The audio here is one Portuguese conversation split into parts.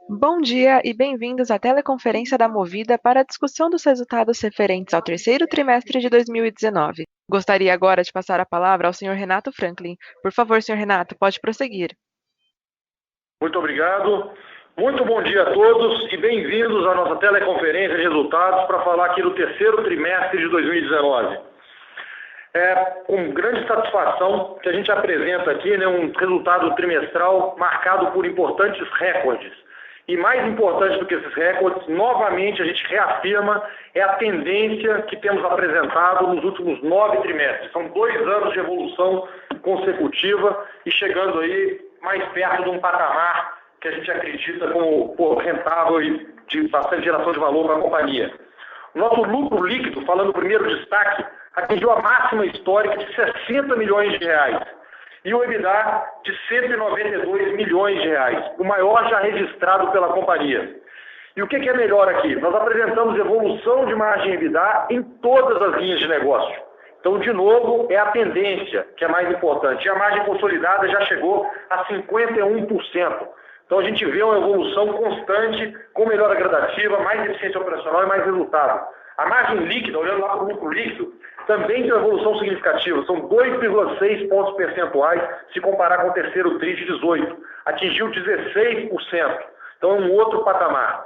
Bom dia e bem-vindos à teleconferência da Movida para a discussão dos resultados referentes ao terceiro trimestre de 2019. Gostaria agora de passar a palavra ao Sr. Renato Franklin. Por favor, Sr. Renato, pode prosseguir. Muito obrigado. Muito bom dia a todos e bem-vindos à nossa teleconferência de resultados para falar aqui do terceiro trimestre de 2019. É com grande satisfação que a gente apresenta aqui um resultado trimestral marcado por importantes recordes. E mais importante do que esses recordes, novamente a gente reafirma a tendência que temos apresentado nos últimos 9 trimestres. São 2 anos de evolução consecutiva e chegando aí mais perto de um patamar que a gente acredita como rentável e de bastante geração de valor para a companhia. O nosso lucro líquido, falando primeiro destaque, atingiu a máxima histórica de 60 milhões de reais e o EBITDA de 192 milhões de reais, o maior já registrado pela companhia. E o que é melhor aqui? Nós apresentamos evolução de margem EBITDA em todas as linhas de negócio. Então, de novo, é a tendência que é mais importante. E a margem consolidada já chegou a 51%. Então, a gente vê uma evolução constante, com melhora gradativa, mais eficiência operacional e mais resultado. A margem líquida, olhando lá para o lucro líquido, também tem uma evolução significativa. São 2,6 pontos percentuais se comparar com o terceiro TRI de 18. Atingiu 16%. Então, é um outro patamar.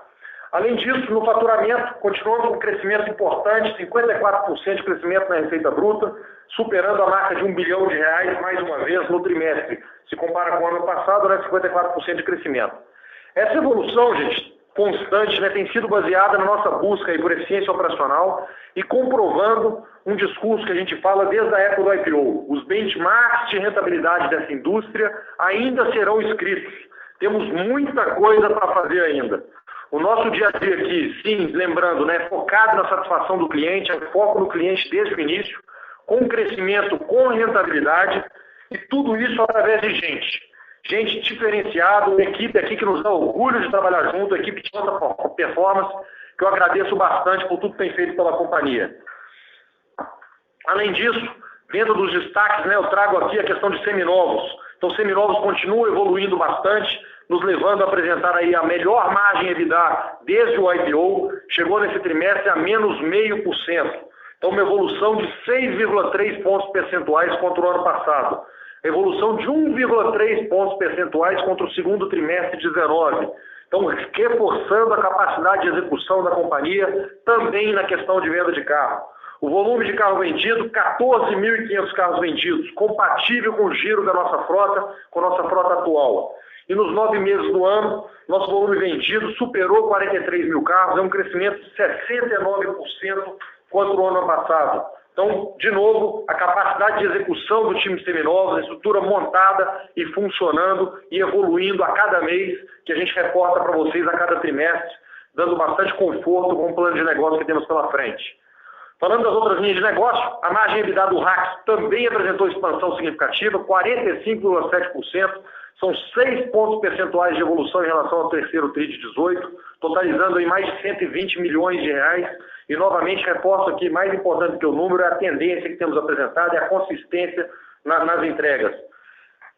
Além disso, no faturamento, continuamos com um crescimento importante, 54% de crescimento na receita bruta, superando a marca de R$1 bilhão mais uma vez no trimestre. Se compara com o ano passado, 54% de crescimento. Essa evolução, gente, constante, tem sido baseada na nossa busca por eficiência operacional e comprovando um discurso que a gente fala desde a época do IPO. Os benchmarks de rentabilidade dessa indústria ainda serão escritos. Temos muita coisa para fazer ainda. O nosso dia a dia aqui, sim, lembrando, focado na satisfação do cliente, é foco no cliente desde o início, com crescimento, com rentabilidade, e tudo isso através de gente. Gente diferenciada, uma equipe aqui que nos dá orgulho de trabalhar junto, uma equipe de alta performance, que eu agradeço bastante por tudo que tem feito pela companhia. Além disso, dentro dos destaques, eu trago aqui a questão de seminovos. Então, seminovos continuam evoluindo bastante, nos levando a apresentar aí a melhor margem EBITDA desde o IPO, chegou nesse trimestre a menos 0,5%. Então, uma evolução de 6,3 pontos percentuais contra o ano passado. Evolução de 1,3 pontos percentuais contra o segundo trimestre de 19. Então, reforçando a capacidade de execução da companhia, também na questão de venda de carro. O volume de carro vendido, 14.500 carros vendidos, compatível com o giro da nossa frota, com a nossa frota atual. E nos 9 meses do ano, nosso volume vendido superou 43 mil carros, é um crescimento de 69% contra o ano passado. Então, de novo, a capacidade de execução do time seminovos, a estrutura montada e funcionando e evoluindo a cada mês, que a gente reporta para vocês a cada trimestre, dando bastante conforto com o plano de negócio que temos pela frente. Falando das outras linhas de negócio, a margem EBITDA do RAC também apresentou expansão significativa, 45,7%, são 6 pontos percentuais de evolução em relação ao terceiro TRI de 18, totalizando em mais de 120 milhões de reais. E novamente reforço aqui, mais importante que o número, é a tendência que temos apresentado e a consistência nas entregas.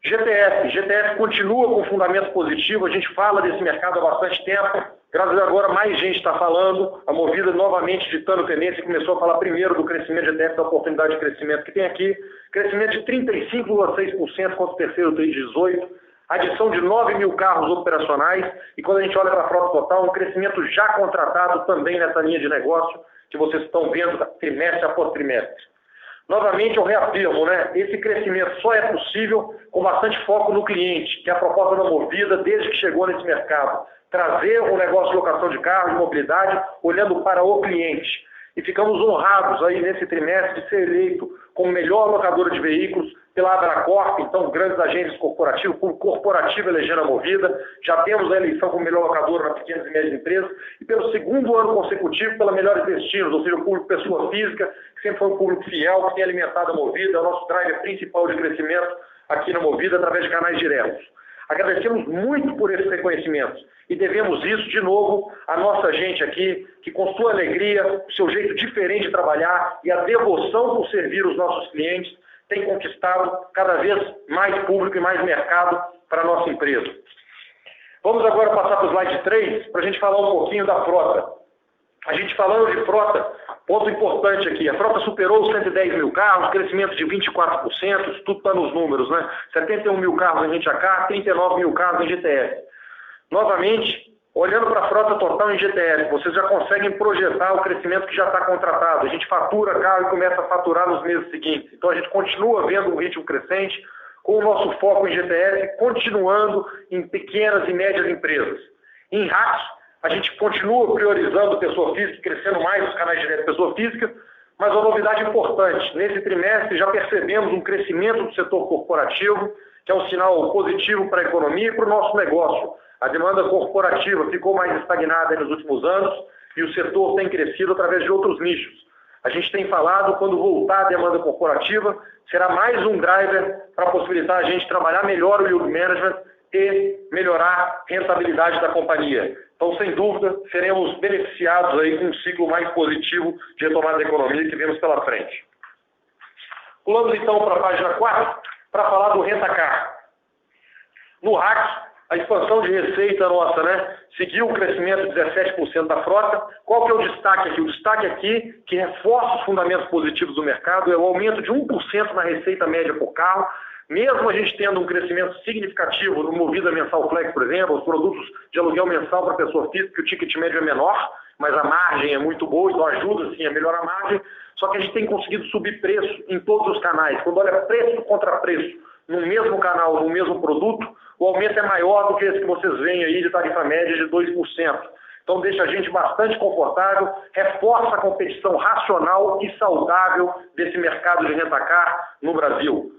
GTF continua com fundamento positivo, a gente fala desse mercado há bastante tempo, graças a agora mais gente está falando, a Movida novamente ditando tendência, começou a falar primeiro do crescimento de GTF, da oportunidade de crescimento que tem aqui, crescimento de 35,6% contra o terceiro TRI de 18, adição de 9 mil carros operacionais, e quando a gente olha para a frota total, um crescimento já contratado também nessa linha de negócio, que vocês estão vendo trimestre após trimestre. Novamente eu reafirmo, esse crescimento só é possível com bastante foco no cliente, que é a proposta da Movida desde que chegou nesse mercado. Trazer o negócio de locação de carro, de mobilidade, olhando para o cliente. E ficamos honrados aí nesse trimestre de ser eleito como melhor locadora de veículos pela Abracorp, então grandes agentes corporativos, público corporativo elegendo a Movida. Já temos a eleição como melhor locadora nas pequenas e médias empresas e pelo segundo ano consecutivo pela Melhores Destinos, ou seja, o público pessoa física, que sempre foi um público fiel, que tem alimentado a Movida, é o nosso driver principal de crescimento aqui na Movida através de canais diretos. Agradecemos muito por esses reconhecimentos e devemos isso, de novo, à nossa gente aqui, que com sua alegria, o seu jeito diferente de trabalhar e a devoção por servir os nossos clientes, tem conquistado cada vez mais público e mais mercado para a nossa empresa. Vamos agora passar para o slide 3 para a gente falar um pouquinho da frota. A gente falando de frota, ponto importante aqui, a frota superou os 110 mil carros, crescimento de 24%, isso tudo está nos números, né? 71 mil carros em rent-a-car, 39 mil carros em GTS. Novamente, olhando para a frota total em GTS, vocês já conseguem projetar o crescimento que já está contratado. A gente fatura carro e começa a faturar nos meses seguintes. Então a gente continua vendo um ritmo crescente, com o nosso foco em GTS, continuando em pequenas e médias empresas. Em RAC, a gente continua priorizando pessoa física, crescendo mais os canais diretos de pessoa física, mas uma novidade importante, nesse trimestre já percebemos um crescimento do setor corporativo, que é um sinal positivo para a economia e para o nosso negócio. A demanda corporativa ficou mais estagnada nos últimos anos e o setor tem crescido através de outros nichos. A gente tem falado, quando voltar a demanda corporativa, será mais um driver para possibilitar a gente trabalhar melhor o yield management e melhorar a rentabilidade da companhia. Então, sem dúvida, seremos beneficiados aí com um ciclo mais positivo de retomada da economia que vemos pela frente. Pulamos então para a página 4 para falar do rent-a-car. No RAC, a expansão de receita nossa, né, seguiu o crescimento de 17% da frota. Qual que é o destaque aqui? O destaque aqui, que reforça os fundamentos positivos do mercado, é o aumento de 1% na receita média por carro. Mesmo a gente tendo um crescimento significativo no Movida Mensal Flex, por exemplo, os produtos de aluguel mensal para pessoa física, que o ticket médio é menor, mas a margem é muito boa, então ajuda sim a melhorar a margem. Só que a gente tem conseguido subir preço em todos os canais. Quando olha preço contra preço, no mesmo canal, no mesmo produto, o aumento é maior do que esse que vocês veem aí de tarifa média de 2%. Então deixa a gente bastante confortável, reforça a competição racional e saudável desse mercado de rent-a-car no Brasil.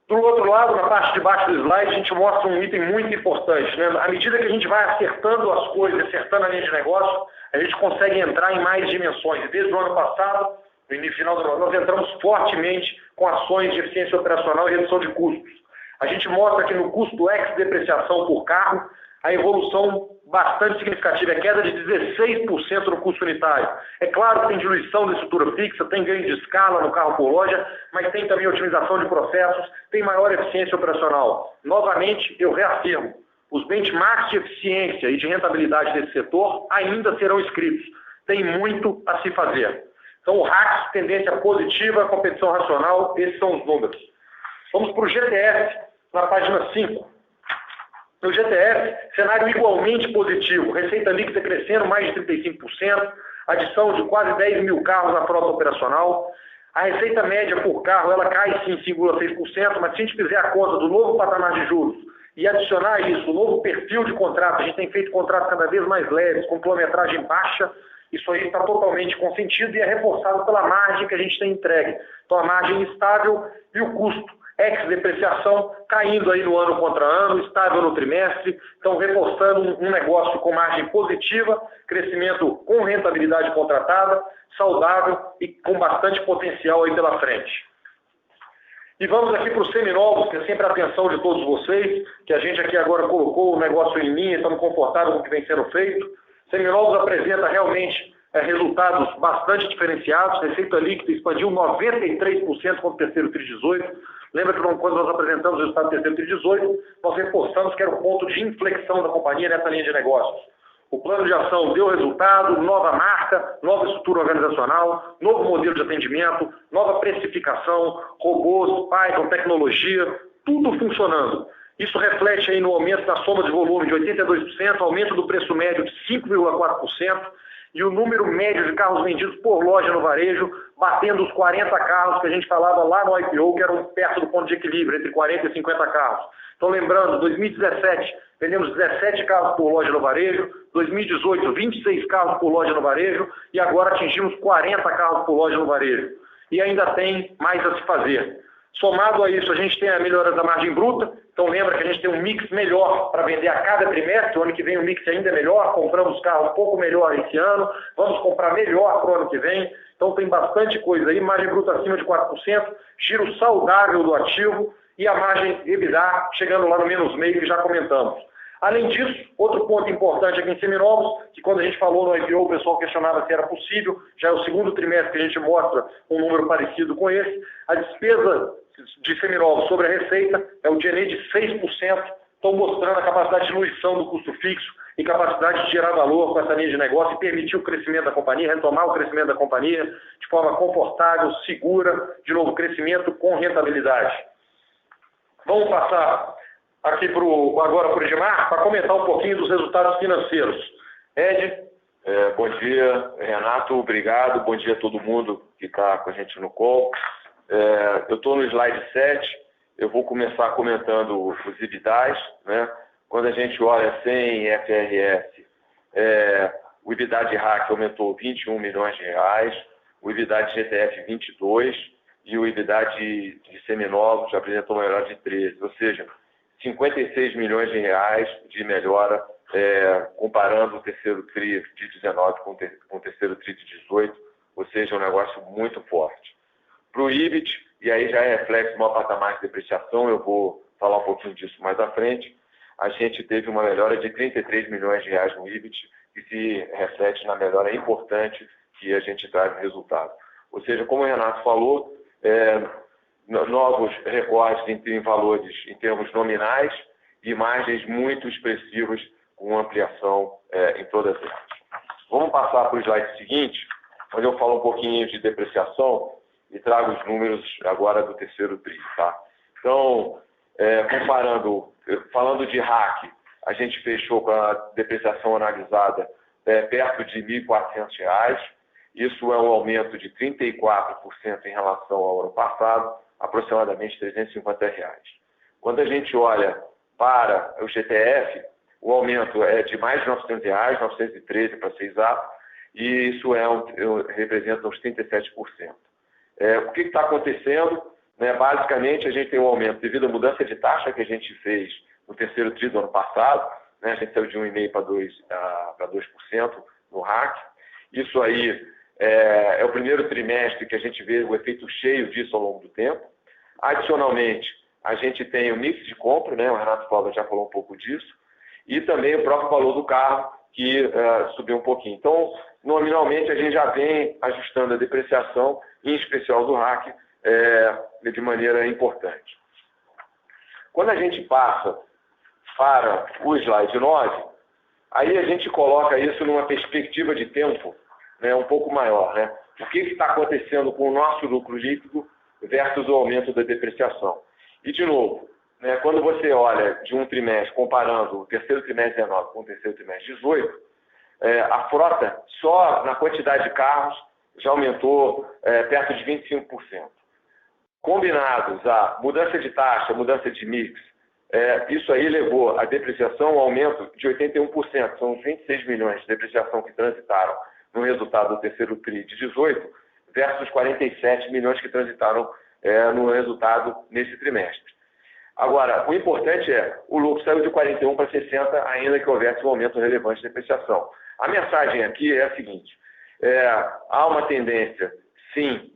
Do outro lado, na parte de baixo do slide, a gente mostra um item muito importante, né? À medida que a gente vai acertando as coisas, acertando a linha de negócio, a gente consegue entrar em mais dimensões. Desde o ano passado, no final do ano, nós entramos fortemente com ações de eficiência operacional e redução de custos. A gente mostra que no custo ex-depreciação por carro, a evolução bastante significativa, é queda de 16% no custo unitário. É claro que tem diluição da estrutura fixa, tem ganho de escala no carro por loja, mas tem também otimização de processos, tem maior eficiência operacional. Novamente, eu reafirmo, os benchmarks de eficiência e de rentabilidade desse setor ainda serão escritos. Tem muito a se fazer. Então, o RAC, tendência positiva, competição racional, esses são os números. Vamos para o GTS, na página 5. No GTS, cenário igualmente positivo, receita líquida crescendo mais de 35%, adição de quase 10 mil carros na frota operacional. A receita média por carro ela cai sim 5,6%, mas se a gente fizer a conta do novo patamar de juros e adicionar isso, o novo perfil de contrato, a gente tem feito contratos cada vez mais leves, com quilometragem baixa, isso aí está totalmente consentido e é reforçado pela margem que a gente tem entregue. Então a margem estável e o custo ex-depreciação caindo aí no ano contra ano, estável no trimestre, então reforçando um negócio com margem positiva, crescimento com rentabilidade contratada, saudável e com bastante potencial aí pela frente. E vamos aqui para os seminovos, que é sempre a atenção de todos vocês, que a gente aqui agora colocou o negócio em linha, estamos confortáveis com o que vem sendo feito. Seminovos apresenta realmente resultados bastante diferenciados, receita líquida expandiu 93% contra o terceiro TRI 18. Lembra que quando nós apresentamos o resultado do terceiro TRI 18, nós reforçamos que era o ponto de inflexão da companhia nessa linha de negócios. O plano de ação deu resultado, nova marca, nova estrutura organizacional, novo modelo de atendimento, nova precificação, robôs, Python, tecnologia, tudo funcionando. Isso reflete aí no aumento da soma de volume de 82%, aumento do preço médio de 5,4%, e o número médio de carros vendidos por loja no varejo, batendo os 40 carros que a gente falava lá no IPO, que eram perto do ponto de equilíbrio, entre 40 e 50 carros. Então, lembrando, 2017, vendemos 17 carros por loja no varejo, 2018, 26 carros por loja no varejo, e agora atingimos 40 carros por loja no varejo. E ainda tem mais a se fazer. Somado a isso, a gente tem a melhora da margem bruta, então lembra que a gente tem um mix melhor para vender a cada trimestre, o ano que vem o mix ainda é melhor, compramos carros um pouco melhor esse ano, vamos comprar melhor para o ano que vem, então tem bastante coisa aí, margem bruta acima de 4%, giro saudável do ativo e a margem EBITDA chegando lá no menos meio que já comentamos. Além disso, outro ponto importante aqui em seminovos, que quando a gente falou no IPO, o pessoal questionava se era possível, já é o segundo trimestre que a gente mostra um número parecido com esse, a despesa de seminovos sobre a receita é o G&A de 6%, estão mostrando a capacidade de diluição do custo fixo e capacidade de gerar valor com essa linha de negócio e permitir o crescimento da companhia, retomar o crescimento da companhia de forma confortável, segura, de novo, crescimento com rentabilidade. Vamos passar aqui agora para o Edmar para comentar um pouquinho dos resultados financeiros. Ed? Bom dia, Renato, obrigado. Bom dia a todo mundo que está com a gente no call. Eu estou no slide 7, eu vou começar comentando os EBITDAs, né? Quando a gente olha sem IFRS, o EBITDA de RAC aumentou 21 milhões de reais, o EBITDA de GTF 22 e o EBITDA de seminovos apresentou uma melhora de 13, ou seja, 56 milhões de reais de melhora comparando o terceiro TRI de 19 com o terceiro TRI de 18, ou seja, um negócio muito forte. Para o EBIT, e aí já é reflexo no patamar de depreciação, eu vou falar um pouquinho disso mais à frente, a gente teve uma melhora de 33 milhões de reais no EBIT, que se reflete na melhora importante que a gente traz no resultado. Ou seja, como o Renato falou, novos recordes em valores em termos nominais e margens muito expressivas com ampliação em todas elas. Vamos passar para o slide seguinte, onde eu falo um pouquinho de depreciação e trago os números agora do terceiro TRI. Tá? Então, falando de RAC, a gente fechou com a depreciação analisada perto de R$ 1.400. Isso é um aumento de 34% em relação ao ano passado, aproximadamente R$ 350. Quando a gente olha para o GTF, o aumento é de mais de R$ 900, 913 para ser exato, e isso representa uns 37%. O que está acontecendo? Basicamente, a gente tem um aumento devido à mudança de taxa que a gente fez no terceiro TRI do ano passado, né? A gente saiu de 1,5% para 2% no RAC. Isso aí é o primeiro trimestre que a gente vê o efeito cheio disso ao longo do tempo. Adicionalmente, a gente tem o mix de compra, né? O Renato Paulo já falou um pouco disso, e também o próprio valor do carro, que subiu um pouquinho. Então, nominalmente, a gente já vem ajustando a depreciação, em especial do RAC, de maneira importante. Quando a gente passa para o slide 9, aí a gente coloca isso numa perspectiva de tempo, né, um pouco maior. Né? O que está acontecendo com o nosso lucro líquido versus o aumento da depreciação. E, de novo, né, quando você olha de um trimestre, comparando o terceiro trimestre 19 com o terceiro trimestre 18, a frota, só na quantidade de carros, já aumentou perto de 25%. Combinados a mudança de taxa, mudança de mix, isso aí levou a depreciação ao aumento de 81%. São 26 milhões de depreciação que transitaram no resultado do terceiro TRI de 18 versus 47 milhões que transitaram no resultado nesse trimestre. Agora, o importante o lucro saiu de 41 para 60, ainda que houvesse um aumento relevante de depreciação. A mensagem aqui é a seguinte, há uma tendência, sim,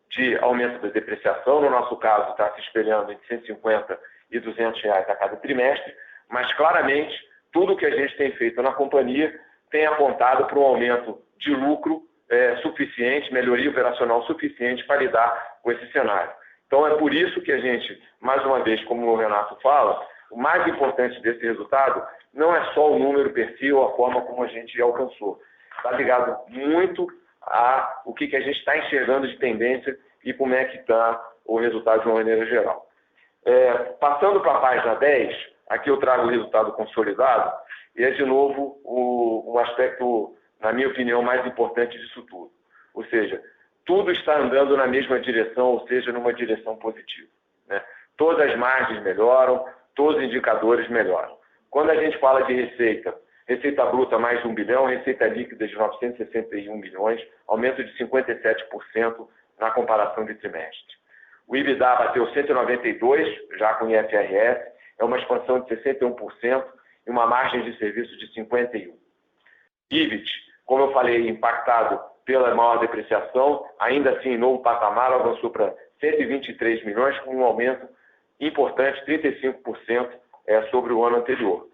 de aumento da depreciação, no nosso caso está se espelhando entre 150 e R$ 200 a cada trimestre, mas claramente tudo que a gente tem feito na companhia tem apontado para um aumento de lucro suficiente, melhoria operacional suficiente para lidar com esse cenário. Então é por isso que a gente, mais uma vez, como o Renato fala, o mais importante desse resultado não é só o número per si ou a forma como a gente alcançou. Está ligado muito a o que a gente está enxergando de tendência e como é que está o resultado de uma maneira geral. Passando para a página 10, aqui eu trago o resultado consolidado, e é de novo um aspecto, na minha opinião, mais importante disso tudo. Ou seja, tudo está andando na mesma direção, ou seja, numa direção positiva. Né? Todas as margens melhoram, todos os indicadores melhoram. Quando a gente fala de receita bruta mais de 1 bilhão, receita líquida de 961 milhões, aumento de 57% na comparação de trimestre. O EBITDA bateu 192, já com IFRS, é uma expansão de 61% e uma margem de serviço de 51%. EBIT, como eu falei, impactado pela maior depreciação, ainda assim, novo patamar, avançou para 123 milhões, com um aumento importante, 35% sobre o ano anterior.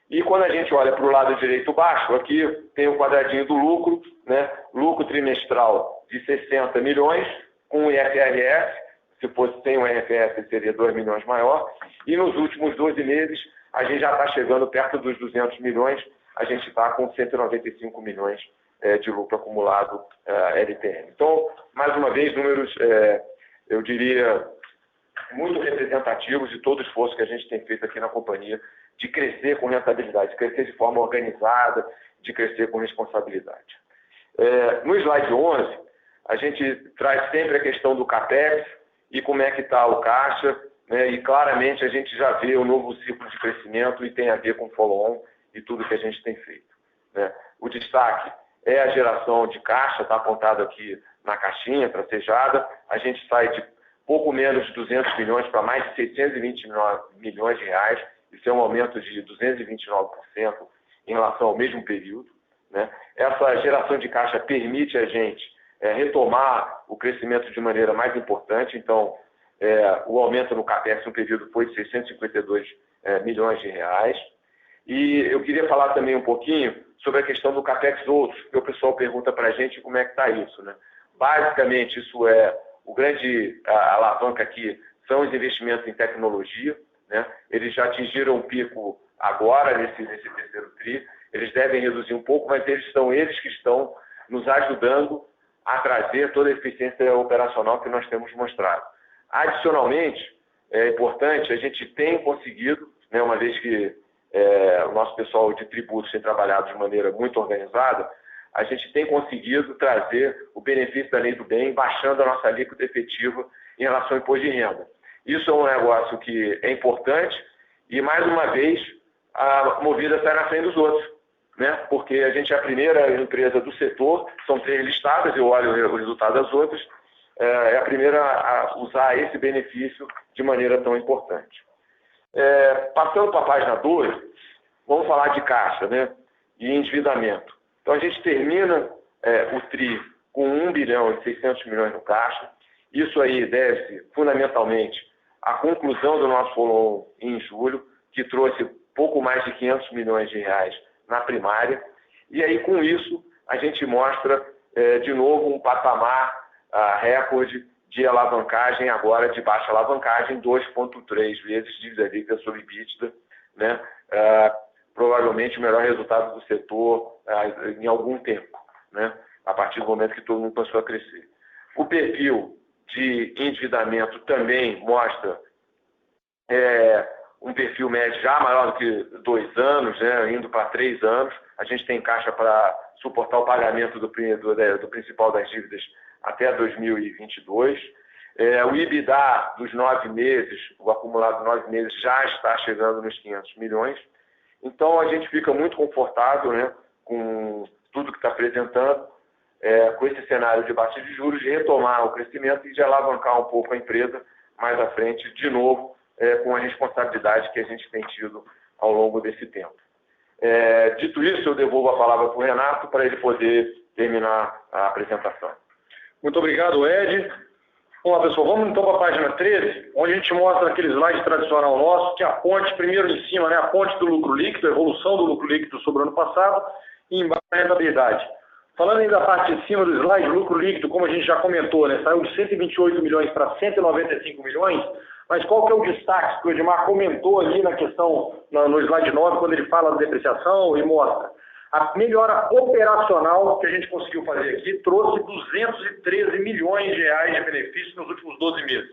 E quando a gente olha para o lado direito baixo, aqui tem o quadradinho do lucro, né? Lucro trimestral de 60 milhões, com o IFRS, se fosse sem o IFRS seria 2 milhões maior, e nos últimos 12 meses a gente já está chegando perto dos 200 milhões, a gente está com 195 milhões de lucro acumulado LTM. Então, mais uma vez, números, eu diria, muito representativos de todo o esforço que a gente tem feito aqui na companhia de crescer com rentabilidade, de crescer de forma organizada, de crescer com responsabilidade. No slide 11, a gente traz sempre a questão do CAPEX e como é que está o caixa, né? E claramente a gente já vê o novo ciclo de crescimento e tem a ver com o follow-on e tudo que a gente tem feito, né? O destaque é a geração de caixa, está apontado aqui na caixinha tracejada. A gente sai de pouco menos de 200 milhões para mais de 620 milhões de reais. Isso é um aumento de 229% em relação ao mesmo período, né? Essa geração de caixa permite a gente retomar o crescimento de maneira mais importante. Então, o aumento no CAPEX no período foi de 652 milhões de reais. E eu queria falar também um pouquinho sobre a questão do CAPEX outros, porque o pessoal pergunta para a gente como é que está isso, né? Basicamente, isso o grande alavanca aqui são os investimentos em tecnologia, né? Eles já atingiram um pico agora, nesse terceiro TRI. Eles devem reduzir um pouco, mas eles que estão nos ajudando a trazer toda a eficiência operacional que nós temos mostrado. Adicionalmente, é importante, a gente tem conseguido, né, uma vez que o nosso pessoal de tributos tem trabalhado de maneira muito organizada, a gente tem conseguido trazer o benefício da lei do bem, baixando a nossa alíquota efetiva em relação ao imposto de renda. Isso é um negócio que é importante e, mais uma vez, a Movida sai na frente dos outros, né? Porque a gente é a primeira empresa do setor, são 3 listadas, eu olho o resultado das outras, é a primeira a usar esse benefício de maneira tão importante. Passando para a página 2, vamos falar de caixa, né? E endividamento. Então, a gente termina o TRI com 1 bilhão e 600 milhões no caixa. Isso aí deve-se, fundamentalmente, à conclusão do nosso follow-on em julho, que trouxe pouco mais de 500 milhões de reais na primária. E aí, com isso, a gente mostra, de novo, um patamar recorde de alavancagem, agora de baixa alavancagem, 2,3 vezes dívida líquida sobre EBITDA, né? Provavelmente o melhor resultado do setor em algum tempo, né? A partir do momento que todo mundo passou a crescer. O perfil de endividamento também mostra um perfil médio já maior do que 2 anos, né? Indo para 3 anos. A gente tem caixa para suportar o pagamento do principal das dívidas até 2022. O EBITDA dos 9 meses, o acumulado de 9 meses, já está chegando nos 500 milhões. Então, a gente fica muito confortável, né, com tudo que está apresentando, com esse cenário de baixa de juros, de retomar o crescimento e de alavancar um pouco a empresa mais à frente, de novo, com a responsabilidade que a gente tem tido ao longo desse tempo. Dito isso, eu devolvo a palavra para o Renato para ele poder terminar a apresentação. Muito obrigado, Ed. Vamos lá, pessoal. Vamos então para a página 13, onde a gente mostra aquele slide tradicional nosso, que é a ponte, primeiro em cima, né, a ponte do lucro líquido, a evolução do lucro líquido sobre o ano passado, e embaixo a rentabilidade. Falando ainda da parte de cima do slide, o lucro líquido, como a gente já comentou, né, saiu de 128 milhões para 195 milhões, mas qual que é o destaque que o Edmar comentou ali na questão, no slide 9, quando ele fala da depreciação e mostra? A melhora operacional que a gente conseguiu fazer aqui trouxe 213 milhões de reais de benefício nos últimos 12 meses.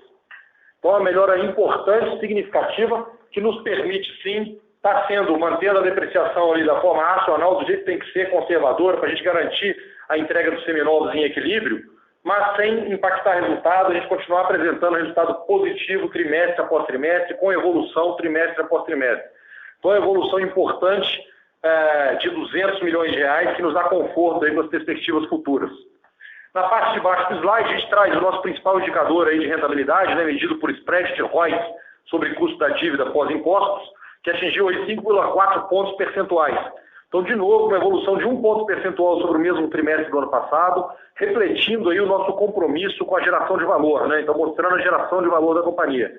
Então, uma melhora importante, significativa, que nos permite, sim, estar mantendo a depreciação ali da forma racional, do jeito que tem que ser, conservadora, para a gente garantir a entrega dos seminovos em equilíbrio, mas sem impactar resultado, a gente continuar apresentando resultado positivo trimestre após trimestre, com evolução trimestre após trimestre. Então, a evolução importante de 200 milhões de reais, que nos dá conforto aí com as perspectivas futuras. Na parte de baixo do slide, a gente traz o nosso principal indicador aí de rentabilidade, né, medido por spread de ROI sobre custo da dívida pós-impostos, que atingiu 5,4 pontos percentuais. Então, de novo, uma evolução de 1 ponto percentual sobre o mesmo trimestre do ano passado, refletindo aí o nosso compromisso com a geração de valor, né? Então, mostrando a geração de valor da companhia.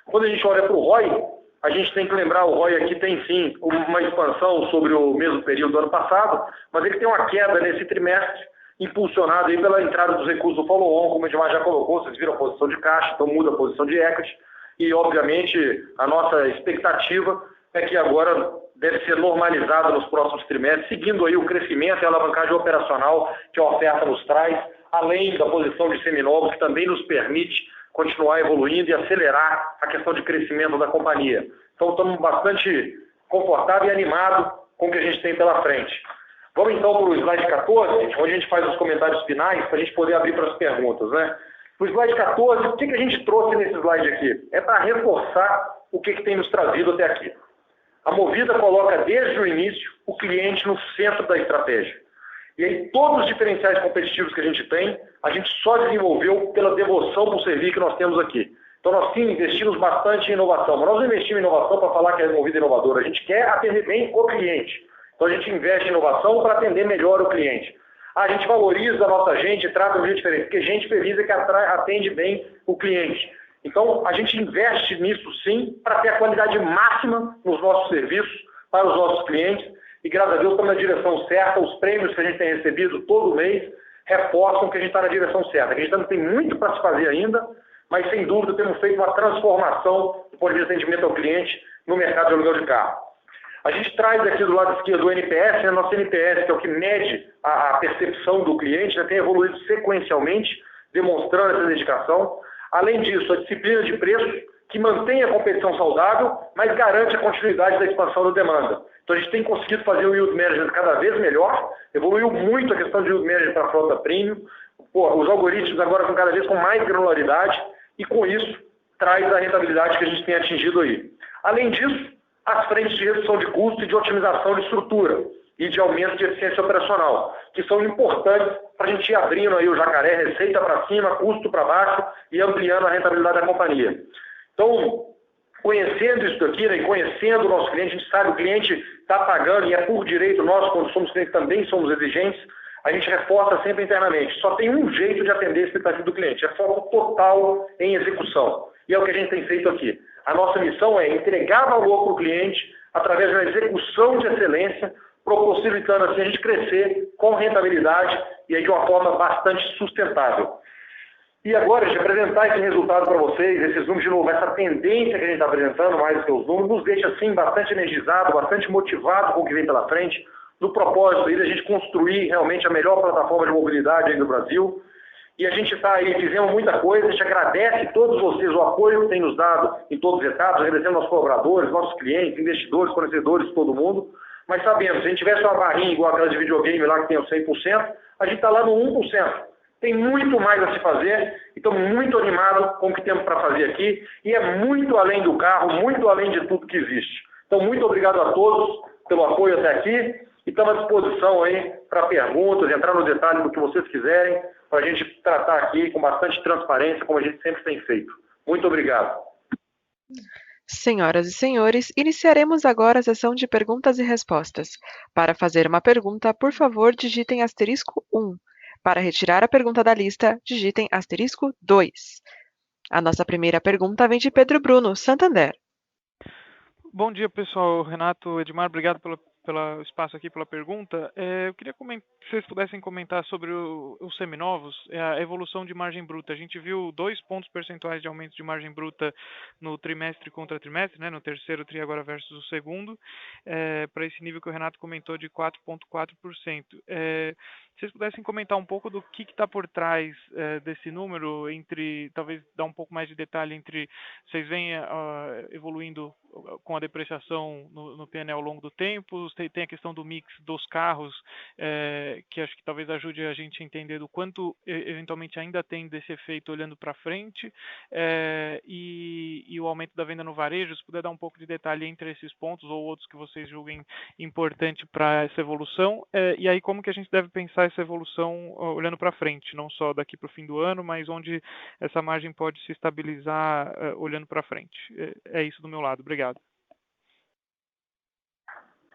Quando a gente olha para o ROI, a gente tem que lembrar, o ROI aqui tem sim uma expansão sobre o mesmo período do ano passado, mas ele tem uma queda nesse trimestre, impulsionado aí pela entrada dos recursos do follow-on, como a gente já colocou, vocês viram a posição de caixa, então muda a posição de equity, e obviamente a nossa expectativa que agora deve ser normalizada nos próximos trimestres, seguindo aí o crescimento e a alavancagem operacional que a oferta nos traz, além da posição de seminovos, que também nos permite continuar evoluindo e acelerar a questão de crescimento da companhia. Então, estamos bastante confortáveis e animados com o que a gente tem pela frente. Vamos então para o slide 14, onde a gente faz os comentários finais para a gente poder abrir para as perguntas, né? No slide 14, o que a gente trouxe nesse slide aqui? É para reforçar o que tem nos trazido até aqui. A Movida coloca desde o início o cliente no centro da estratégia. E aí todos os diferenciais competitivos que a gente tem, a gente só desenvolveu pela devoção por serviço que nós temos aqui. Então nós sim investimos bastante em inovação, mas nós não investimos em inovação para falar que é Movida inovadora, a gente quer atender bem o cliente. Então a gente investe em inovação para atender melhor o cliente. A gente valoriza a nossa gente e trata de um jeito diferente, porque gente feliz é que atende bem o cliente. Então a gente investe nisso sim para ter a qualidade máxima nos nossos serviços para os nossos clientes e graças a Deus estamos na direção certa, os prêmios que a gente tem recebido todo mês reforçam que a gente está na direção certa. A gente ainda tem muito para se fazer ainda, mas sem dúvida temos feito uma transformação do ponto de vista de atendimento ao cliente no mercado de aluguel de carro. A gente traz aqui do lado esquerdo o NPS, né? Nosso NPS, que é o que mede a percepção do cliente, né? Tem evoluído sequencialmente, demonstrando essa dedicação. Além disso, a disciplina de preço, que mantém a competição saudável, mas garante a continuidade da expansão da demanda. Então a gente tem conseguido fazer o yield management cada vez melhor, evoluiu muito a questão de yield management para a frota premium, os algoritmos agora estão cada vez com mais granularidade e com isso traz a rentabilidade que a gente tem atingido aí. Além disso, as frentes de redução de custo e de otimização de estrutura e de aumento de eficiência operacional, que são importantes para a gente ir abrindo aí o jacaré, receita para cima, custo para baixo e ampliando a rentabilidade da companhia. Então, conhecendo isso daqui, né, e conhecendo o nosso cliente, a gente sabe que o cliente está pagando e é por direito nosso, quando somos clientes também somos exigentes, a gente reforça sempre internamente. Só tem um jeito de atender a expectativa do cliente, é foco total em execução. E é o que a gente tem feito aqui. A nossa missão é entregar valor para o cliente através de uma execução de excelência, possibilitando assim a gente crescer com rentabilidade e aí de uma forma bastante sustentável. E agora, de apresentar esse resultado para vocês, esses números de novo, essa tendência que a gente está apresentando, mais do que os números, nos deixa assim bastante energizado, bastante motivado com o que vem pela frente, no propósito aí da gente construir realmente a melhor plataforma de mobilidade aí no Brasil. E a gente está aí, fizemos muita coisa, a gente agradece a todos vocês o apoio que tem nos dado em todos os etapas, agradecendo nossos colaboradores, nossos clientes, investidores, fornecedores, todo mundo. Mas sabemos, se a gente tivesse uma barrinha igual aquela de videogame lá que tem o 100%, a gente está lá no 1%. Tem muito mais a se fazer e estamos muito animados com o que temos para fazer aqui e é muito além do carro, muito além de tudo que existe. Então, muito obrigado a todos pelo apoio até aqui e estamos à disposição aí para perguntas, entrar no detalhe do que vocês quiserem, para a gente tratar aqui com bastante transparência, como a gente sempre tem feito. Muito obrigado. Senhoras e senhores, iniciaremos agora a sessão de perguntas e respostas. Para fazer uma pergunta, por favor, digitem *1. Para retirar a pergunta da lista, digitem *2. A nossa primeira pergunta vem de Pedro Bruno, Santander. Bom dia, pessoal. Renato, Edmar, obrigado pelo espaço aqui, pela pergunta. Eu queria que vocês pudessem comentar sobre os seminovos, a evolução de margem bruta. A gente viu 2 pontos percentuais de aumento de margem bruta no trimestre contra trimestre, né, no terceiro TRI agora versus o segundo, para esse nível que o Renato comentou de 4,4%. Se vocês pudessem comentar um pouco do que está por trás desse número, talvez dar um pouco mais de detalhe entre vocês vêm evoluindo com a depreciação no PNL ao longo do tempo, tem a questão do mix dos carros, que acho que talvez ajude a gente a entender do quanto eventualmente ainda tem desse efeito olhando para frente, e o aumento da venda no varejo, se puder dar um pouco de detalhe entre esses pontos ou outros que vocês julguem importante para essa evolução, e aí como que a gente deve pensar essa evolução olhando para frente, não só daqui para o fim do ano, mas onde essa margem pode se estabilizar olhando para frente. É isso do meu lado. Obrigado.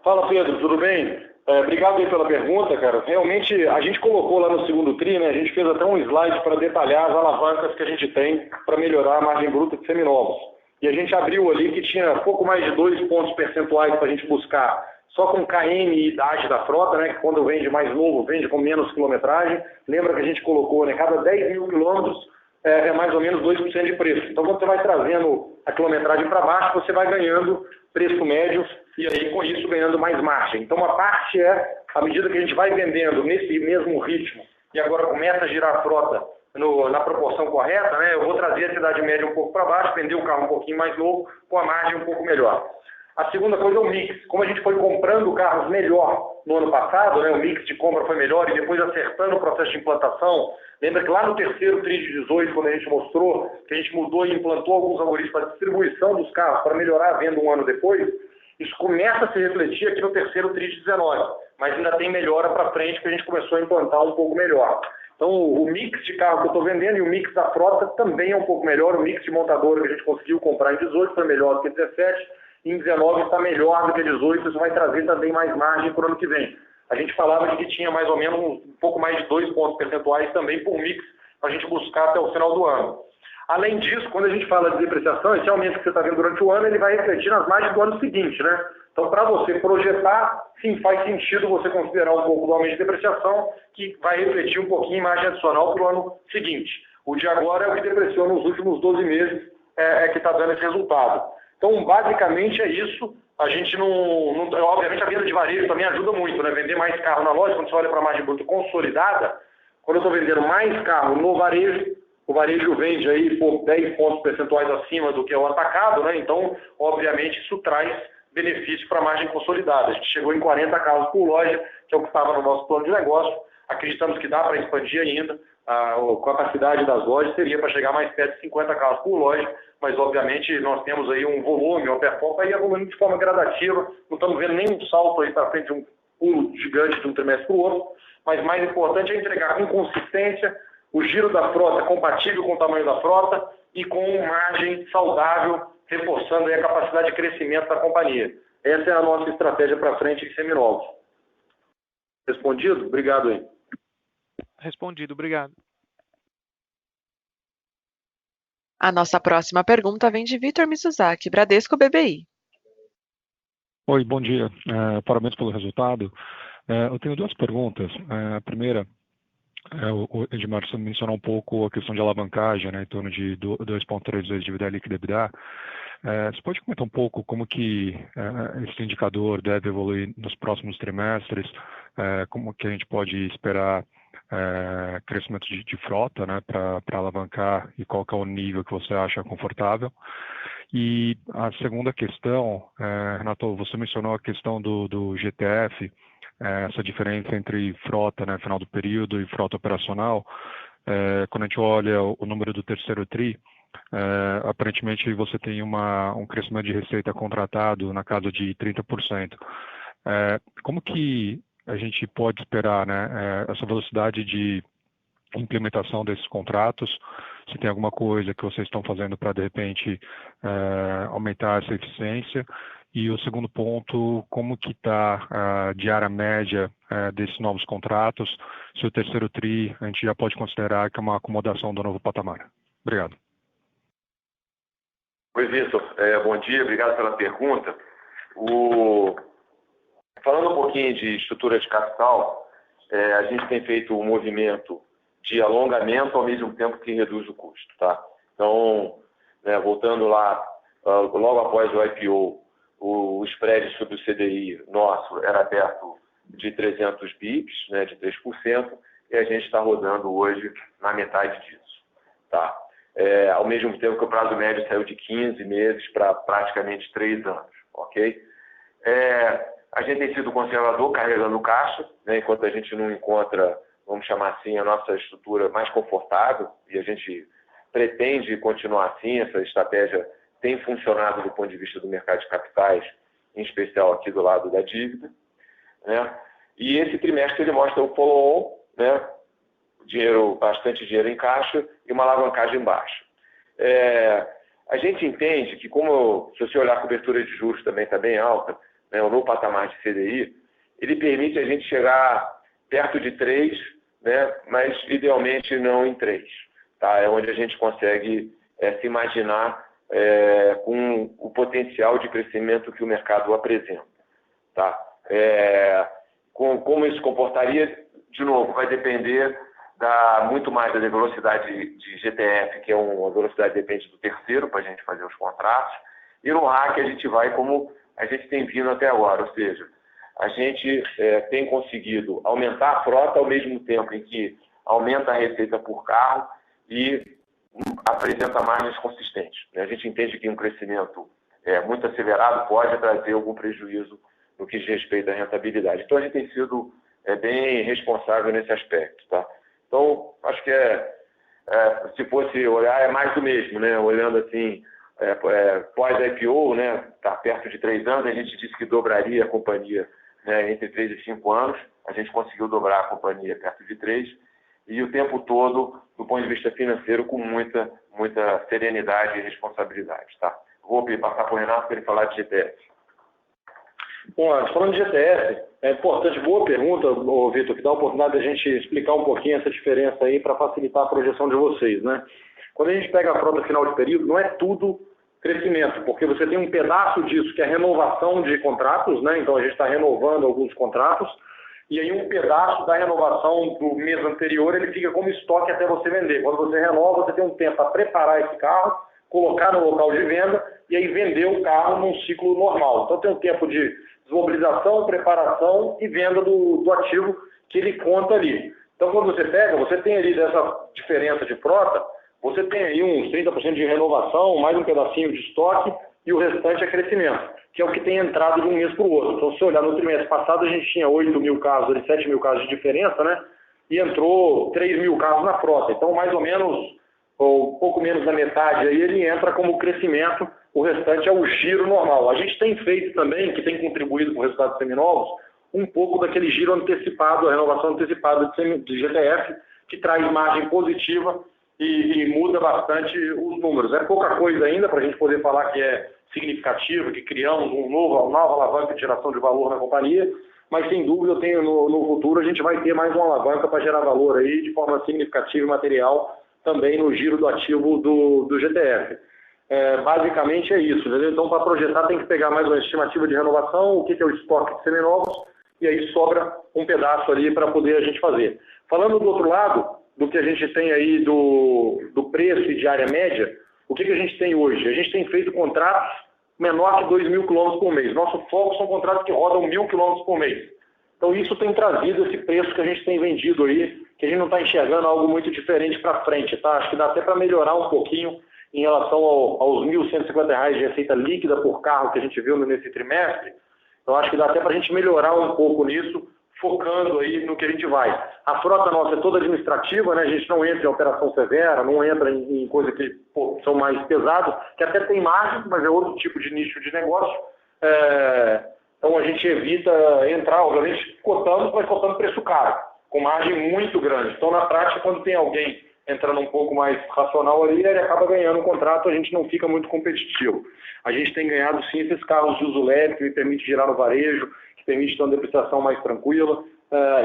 Fala, Pedro, tudo bem? Obrigado aí pela pergunta, cara. Realmente, a gente colocou lá no segundo TRI, né? A gente fez até um slide para detalhar as alavancas que a gente tem para melhorar a margem bruta de seminovos. E a gente abriu ali que tinha pouco mais de 2 pontos percentuais para a gente buscar só com KM e idade da frota, né? Que quando vende mais novo, vende com menos quilometragem. Lembra que a gente colocou, né? Cada 10 mil quilômetros é mais ou menos 2% de preço. Então, quando você vai trazendo a quilometragem para baixo, você vai ganhando preço médio, e aí com isso ganhando mais margem. Então a parte é, à medida que a gente vai vendendo nesse mesmo ritmo, e agora começa a girar a frota na proporção correta, né, eu vou trazer a cidade média um pouco para baixo, vender o carro um pouquinho mais novo, com a margem um pouco melhor. A segunda coisa é o mix. Como a gente foi comprando carros melhor no ano passado, né, o mix de compra foi melhor e depois acertando o processo de implantação. Lembra que lá no terceiro TRI de 18, quando a gente mostrou que a gente mudou e implantou alguns algoritmos para distribuição dos carros para melhorar a venda um ano depois? Isso começa a se refletir aqui no terceiro TRI de 19, mas ainda tem melhora para frente que a gente começou a implantar um pouco melhor. Então, o mix de carro que eu estou vendendo e o mix da frota também é um pouco melhor. O mix de montadora que a gente conseguiu comprar em 18 foi melhor do que 17. Em 19 está melhor do que 18. Isso vai trazer também mais margem para o ano que vem. A gente falava de que tinha mais ou menos um pouco mais de 2 pontos percentuais também por mix para a gente buscar até o final do ano. Além disso, quando a gente fala de depreciação, esse aumento que você está vendo durante o ano, ele vai refletir nas margens do ano seguinte, né? Então, para você projetar, sim, faz sentido você considerar um pouco do aumento de depreciação, que vai refletir um pouquinho em margem adicional para o ano seguinte. O de agora é o que depreciou nos últimos 12 meses, que está dando esse resultado. Então, basicamente é isso. A gente obviamente, a venda de varejo também ajuda muito, né? Vender mais carro na loja, quando você olha para a margem bruta consolidada, quando eu estou vendendo mais carro no varejo, o varejo vende aí por 10 pontos percentuais acima do que é o atacado, né? Então, obviamente, isso traz benefício para a margem consolidada. A gente chegou em 40 carros por loja, que é o que estava no nosso plano de negócio. Acreditamos que dá para expandir ainda. A capacidade das lojas seria para chegar mais perto de 50 carros por loja, mas obviamente nós temos aí um volume, uma performance aí evoluindo de forma gradativa. Não estamos vendo nenhum salto aí para frente, um pulo gigante de um trimestre para o outro, mas mais importante é entregar com consistência o giro da frota compatível com o tamanho da frota e com margem saudável, reforçando aí a capacidade de crescimento da companhia. Essa é a nossa estratégia para frente em seminovos. Respondido? Obrigado aí. Respondido, obrigado. A nossa próxima pergunta vem de Vitor Mizuzaki, Bradesco BBI. Oi, bom dia. Parabéns pelo resultado. Eu tenho duas perguntas. A primeira, o Edmar mencionou um pouco a questão de alavancagem, né, em torno de 2,3 vezes dívida líquida EBITDA. Você pode comentar um pouco como que esse indicador deve evoluir nos próximos trimestres, como que a gente pode esperar crescimento de frota, né, para alavancar, e qual que é o nível que você acha confortável? E a segunda questão, Renato, você mencionou a questão do GTF, essa diferença entre frota, né, final do período, e frota operacional. Quando a gente olha o número do terceiro TRI, aparentemente você tem um crescimento de receita contratado na casa de 30%. Como que a gente pode esperar, né, essa velocidade de implementação desses contratos? Se tem alguma coisa que vocês estão fazendo para, de repente, aumentar essa eficiência? E o segundo ponto, como que está a diária média desses novos contratos? Se o terceiro TRI a gente já pode considerar que é uma acomodação do novo patamar? Obrigado. Oi, Vitor. Bom dia, obrigado pela pergunta. Falando um pouquinho de estrutura de capital, a gente tem feito um movimento de alongamento ao mesmo tempo que reduz o custo, tá? Então, voltando lá, logo após o IPO, o spread sobre o CDI nosso era perto de 300 bips, né, de 3%, e a gente está rodando hoje na metade disso, tá? Ao mesmo tempo que o prazo médio saiu de 15 meses para praticamente 3 anos, ok? A gente tem sido conservador carregando o caixa, né, enquanto a gente não encontra, vamos chamar assim, a nossa estrutura mais confortável, e a gente pretende continuar assim. Essa estratégia tem funcionado do ponto de vista do mercado de capitais, em especial aqui do lado da dívida, né? E esse trimestre ele mostra o follow-on, né? Bastante dinheiro em caixa e uma alavancagem baixa. A gente entende que, se você olhar a cobertura de juros também está bem alta, né, no patamar de CDI, ele permite a gente chegar perto de 3, né, mas idealmente não em 3. Tá? É onde a gente consegue se imaginar com o potencial de crescimento que o mercado apresenta. Tá? Como isso comportaria, de novo, vai depender muito mais da velocidade de GTF, que é uma velocidade que depende do terceiro para a gente fazer os contratos, e no RAC a gente vai como a gente tem vindo até agora, ou seja, a gente tem conseguido aumentar a frota ao mesmo tempo em que aumenta a receita por carro e apresenta margens consistentes. A gente entende que um crescimento muito acelerado pode trazer algum prejuízo no que diz respeito à rentabilidade. Então, a gente tem sido bem responsável nesse aspecto. Tá? Então, acho que se fosse olhar, é mais do mesmo, né? Olhando assim, pós-IPO, né? Está perto de 3 anos, a gente disse que dobraria a companhia, né, entre 3 e 5 anos. A gente conseguiu dobrar a companhia perto de 3, e o tempo todo, do ponto de vista financeiro, com muita serenidade e responsabilidade. Tá? Vou passar para o Renato para ele falar de GTS. Bom, falando de GTS, é importante, boa pergunta, Vitor, que dá a oportunidade de a gente explicar um pouquinho essa diferença aí para facilitar a projeção de vocês, né? Quando a gente pega a frota final de período, não é tudo crescimento, porque você tem um pedaço disso que é renovação de contratos, né? Então a gente está renovando alguns contratos, e aí um pedaço da renovação do mês anterior ele fica como estoque até você vender. Quando você renova, você tem um tempo para preparar esse carro, colocar no local de venda e aí vender o carro num ciclo normal. Então tem um tempo de desmobilização, preparação e venda do ativo que ele conta ali. Então quando você pega, você tem ali dessa diferença de frota, você tem aí uns 30% de renovação, mais um pedacinho de estoque e o restante é crescimento, que é o que tem entrado de um mês para o outro. Então se olhar no trimestre passado a gente tinha 8 mil carros, 7 mil carros de diferença, né? E entrou 3 mil carros na frota. Então mais ou menos, ou pouco menos da metade aí ele entra como crescimento, o restante é o giro normal. A gente tem feito também, que tem contribuído com o resultado dos seminovos, um pouco daquele giro antecipado, a renovação antecipada de GTF, que traz margem positiva e muda bastante os números. É pouca coisa ainda para a gente poder falar que é significativo, que criamos uma nova alavanca de geração de valor na companhia, mas sem dúvida eu tenho no futuro a gente vai ter mais uma alavanca para gerar valor aí de forma significativa e material também no giro do ativo do GTF. Basicamente é isso, entendeu? Então, para projetar, tem que pegar mais uma estimativa de renovação, o que é o estoque de seminovos, e aí sobra um pedaço ali para poder a gente fazer. Falando do outro lado, do que a gente tem aí do preço e de área média, o que a gente tem hoje? A gente tem feito contratos menor que 2 mil quilômetros por mês. Nosso foco são contratos que rodam 1.000 quilômetros por mês. Então, isso tem trazido esse preço que a gente tem vendido aí, que a gente não está enxergando algo muito diferente para frente, tá? Acho que dá até para melhorar um pouquinho em relação aos R$ 1.150 de receita líquida por carro que a gente viu nesse trimestre. Eu acho que dá até para a gente melhorar um pouco nisso, focando aí no que a gente vai. A frota nossa é toda administrativa, né? A gente não entra em operação severa, não entra em coisas que são mais pesadas, que até tem margem, mas é outro tipo de nicho de negócio. Então a gente evita entrar, obviamente, cotando, mas cotando preço caro, com margem muito grande. Então, na prática, quando tem alguém entrando um pouco mais racional ali, ele acaba ganhando um contrato, a gente não fica muito competitivo. A gente tem ganhado, sim, esses carros de uso leve, que permite girar no varejo, que permite ter uma depreciação mais tranquila,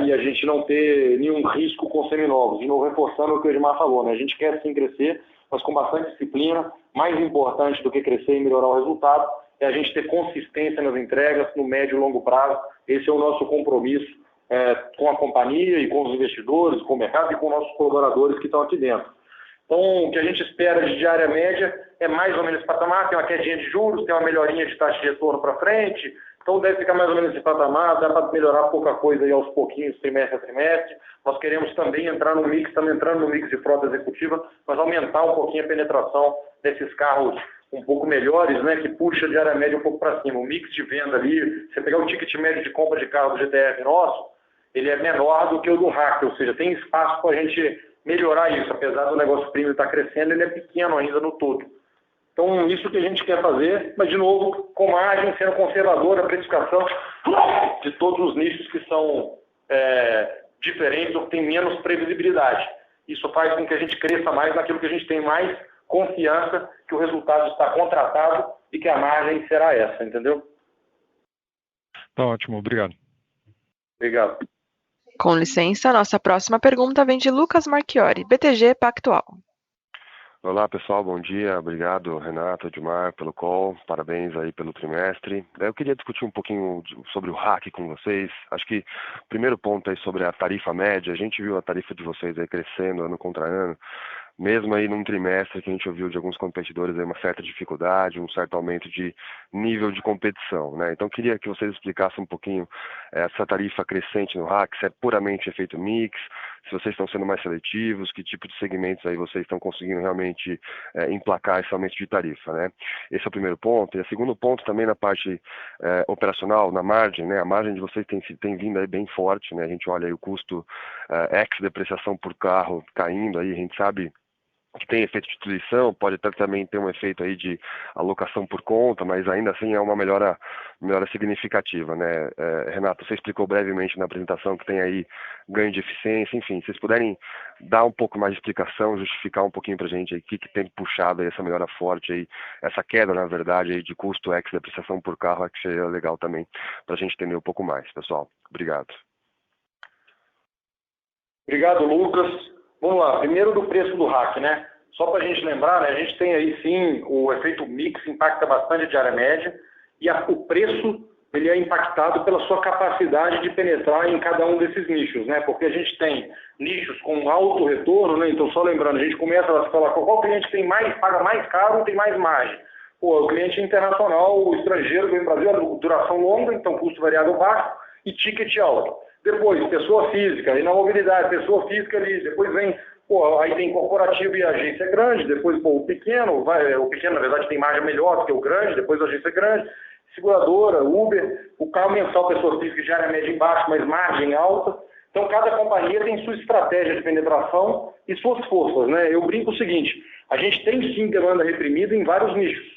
e a gente não ter nenhum risco com seminovos. De novo, reforçando o que o Edmar falou, né? A gente quer sim crescer, mas com bastante disciplina. Mais importante do que crescer e melhorar o resultado é a gente ter consistência nas entregas no médio e longo prazo. Esse é o nosso compromisso com a companhia e com os investidores, com o mercado e com nossos colaboradores que estão aqui dentro. Então, o que a gente espera de área média é mais ou menos esse patamar, tem uma quedinha de juros, tem uma melhorinha de taxa de retorno para frente, então deve ficar mais ou menos esse patamar, dá para melhorar pouca coisa aí aos pouquinhos, trimestre a trimestre. Nós queremos também entrar no mix, estamos entrando no mix de frota executiva, mas aumentar um pouquinho a penetração desses carros um pouco melhores, né, que puxa de área média um pouco para cima. O mix de venda ali, você pegar o ticket médio de compra de carro do GTF nosso, ele é menor do que o do Hack, ou seja, tem espaço para a gente melhorar isso, apesar do negócio premium estar crescendo, ele é pequeno ainda no todo. Então, isso que a gente quer fazer, mas, de novo, com margem, sendo conservadora, a precificação de todos os nichos que são diferentes ou que têm menos previsibilidade. Isso faz com que a gente cresça mais naquilo que a gente tem mais confiança, que o resultado está contratado e que a margem será essa, entendeu? Tá ótimo, obrigado. Obrigado. Com licença, nossa próxima pergunta vem de Lucas Marchiori, BTG Pactual. Olá pessoal, bom dia, obrigado Renato, Edmar pelo call, parabéns aí pelo trimestre. Eu queria discutir um pouquinho sobre o Hack com vocês. Acho que o primeiro ponto aí sobre a tarifa média, a gente viu a tarifa de vocês aí crescendo ano contra ano, mesmo aí num trimestre que a gente ouviu de alguns competidores aí uma certa dificuldade, um certo aumento de nível de competição, né? Então queria que vocês explicassem um pouquinho essa tarifa crescente no RAC, se é puramente efeito mix, se vocês estão sendo mais seletivos, que tipo de segmentos aí vocês estão conseguindo realmente emplacar esse aumento de tarifa, né? Esse é o primeiro ponto. E o segundo ponto também na parte operacional, na margem, né? A margem de vocês tem vindo aí bem forte, né? A gente olha aí o custo ex-depreciação por carro caindo aí, a gente sabe que tem efeito de diluição, pode até também ter um efeito aí de alocação por conta, mas ainda assim é uma melhora significativa, né? Renato, você explicou brevemente na apresentação que tem aí ganho de eficiência, enfim, se vocês puderem dar um pouco mais de explicação, justificar um pouquinho pra gente aí o que tem puxado aí essa melhora forte aí, essa queda, na verdade, aí de custo ex depreciação por carro, que seria legal também pra gente entender um pouco mais, pessoal. Obrigado. Obrigado, Lucas. Vamos lá, primeiro do preço do RAC, né? Só para a gente lembrar, né, a gente tem aí sim o efeito mix, impacta bastante a diária média, e o preço ele é impactado pela sua capacidade de penetrar em cada um desses nichos, né? Porque a gente tem nichos com alto retorno, né? Então só lembrando, a gente começa a falar qual cliente tem paga mais caro, tem mais margem. Pô, o cliente internacional, o estrangeiro vem para o Brasil, duração longa, então custo variável baixo e ticket alto. Depois, pessoa física, e na mobilidade, pessoa física ali, depois vem, aí tem corporativo e agência grande, depois, o pequeno, na verdade tem margem melhor do que o grande, depois a agência grande, seguradora, Uber, o carro mensal, pessoa física, diária média embaixo, mas margem alta. Então, cada companhia tem sua estratégia de penetração e suas forças, né? Eu brinco o seguinte, a gente tem sim demanda reprimida em vários nichos.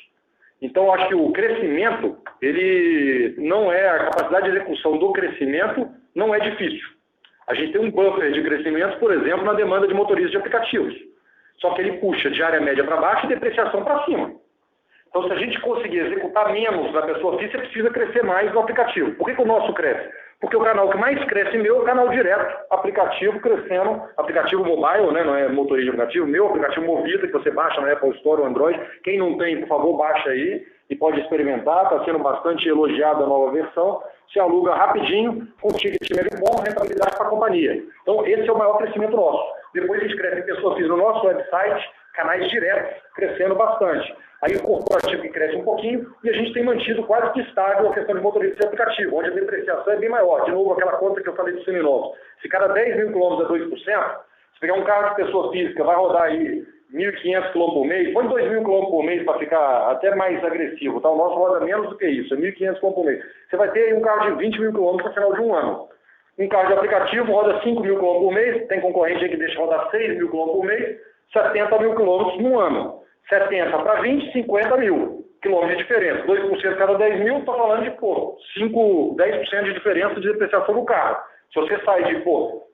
Então, acho que o crescimento, ele não é, a capacidade de execução do crescimento não é difícil. A gente tem um buffer de crescimento, por exemplo, na demanda de motoristas de aplicativos. Só que ele puxa de área média para baixo e depreciação para cima. Então, se a gente conseguir executar menos na pessoa física, precisa crescer mais no aplicativo. Por que o nosso cresce? Porque o canal que mais cresce meu é o canal direto, aplicativo crescendo, aplicativo mobile, né? Não é motorista de aplicativo, meu aplicativo Movida, que você baixa na Apple Store ou Android. Quem não tem, por favor, baixa aí e pode experimentar, está sendo bastante elogiada a nova versão. Se aluga rapidinho, com ticket médio bom, rentabilidade para a companhia. Então, esse é o maior crescimento nosso. Depois a gente cresce em pessoas físicas no nosso website, canais diretos, crescendo bastante. Aí o corporativo que cresce um pouquinho e a gente tem mantido quase que estável a questão de motorista de aplicativo, onde a depreciação é bem maior. De novo, aquela conta que eu falei dos seminovos. Se cada 10 mil quilômetros é 2%, se pegar um carro de pessoa física, vai rodar aí 1.500 km por mês, põe 2.000 km por mês para ficar até mais agressivo, tá? O nosso roda menos do que isso, é 1.500 km por mês. Você vai ter aí um carro de 20 mil km no final de um ano. Um carro de aplicativo roda 5 mil km por mês, tem concorrente aí que deixa rodar 6 mil km por mês, 70 mil km no ano. 70 para 20, 50 mil quilômetros de diferença. 2% cada 10 mil, estou falando de, 10% de diferença de depreciação do carro. Se você sai de,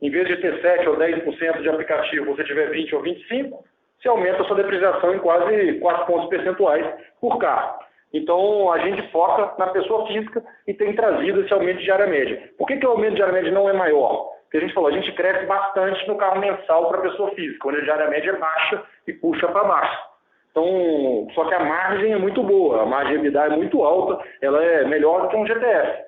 em vez de ter 7 ou 10% de aplicativo, você tiver 20 ou 25, você aumenta a sua depreciação em quase 4 pontos percentuais por carro. Então, a gente foca na pessoa física e tem trazido esse aumento de diária média. Por que o aumento de diária média não é maior? Porque a gente falou, a gente cresce bastante no carro mensal para a pessoa física, onde a diária média é baixa e puxa para baixo. Então, só que a margem é muito boa, a margem de EBITDA é muito alta, ela é melhor do que um GTF.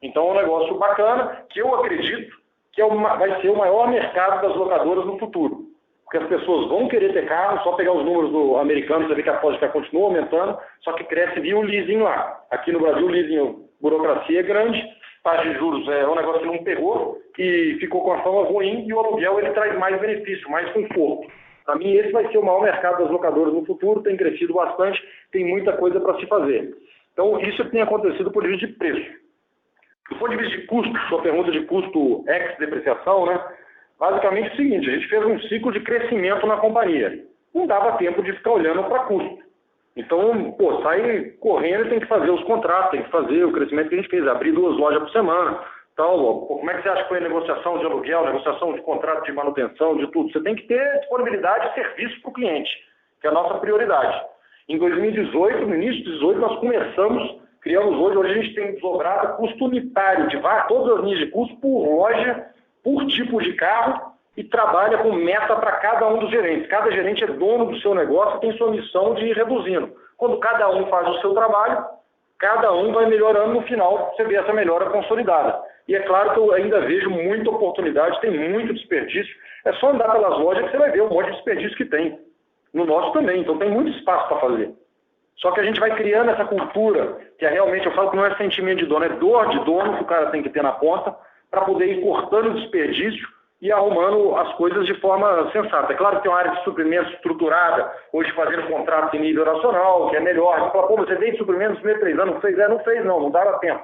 Então é um negócio bacana que eu acredito que vai ser o maior mercado das locadoras no futuro. Porque as pessoas vão querer ter carro, só pegar os números do americano, você vê que a Ford continua aumentando, só que cresce via o leasing lá. Aqui no Brasil o leasing, a burocracia é grande, taxa de juros é um negócio que não pegou e ficou com a fama ruim e o aluguel ele traz mais benefício, mais conforto. Para mim, esse vai ser o maior mercado das locadoras no futuro, tem crescido bastante, tem muita coisa para se fazer. Então, isso tem acontecido por vista de preço. Do ponto de vista de custo, sua pergunta de custo ex-depreciação, né? Basicamente é o seguinte, a gente fez um ciclo de crescimento na companhia. Não dava tempo de ficar olhando para custo. Então, sai correndo e tem que fazer os contratos, tem que fazer o crescimento que a gente fez, abrir 2 lojas por semana. Então, como é que você acha que foi a negociação de aluguel, negociação de contrato de manutenção, de tudo? Você tem que ter disponibilidade de serviço para o cliente, que é a nossa prioridade. Em 2018, no início de 2018, nós criamos hoje a gente tem desdobrado custo unitário de todas as linhas de custo por loja, por tipo de carro e trabalha com meta para cada um dos gerentes. Cada gerente é dono do seu negócio e tem sua missão de ir reduzindo. Quando cada um faz o seu trabalho, cada um vai melhorando no final, você vê essa melhora consolidada. E é claro que eu ainda vejo muita oportunidade, tem muito desperdício. É só andar pelas lojas que você vai ver um monte de desperdício que tem. No nosso também, então tem muito espaço para fazer. Só que a gente vai criando essa cultura, que é realmente, eu falo que não é sentimento de dono, é dor de dono que o cara tem que ter na ponta, para poder ir cortando o desperdício e arrumando as coisas de forma sensata. É claro que tem uma área de suprimentos estruturada, hoje fazendo contrato em nível nacional, que é melhor. Você fala, pô, você veio de suprimentos nos primeiros 3 anos, não fez? Não fez não dava tempo.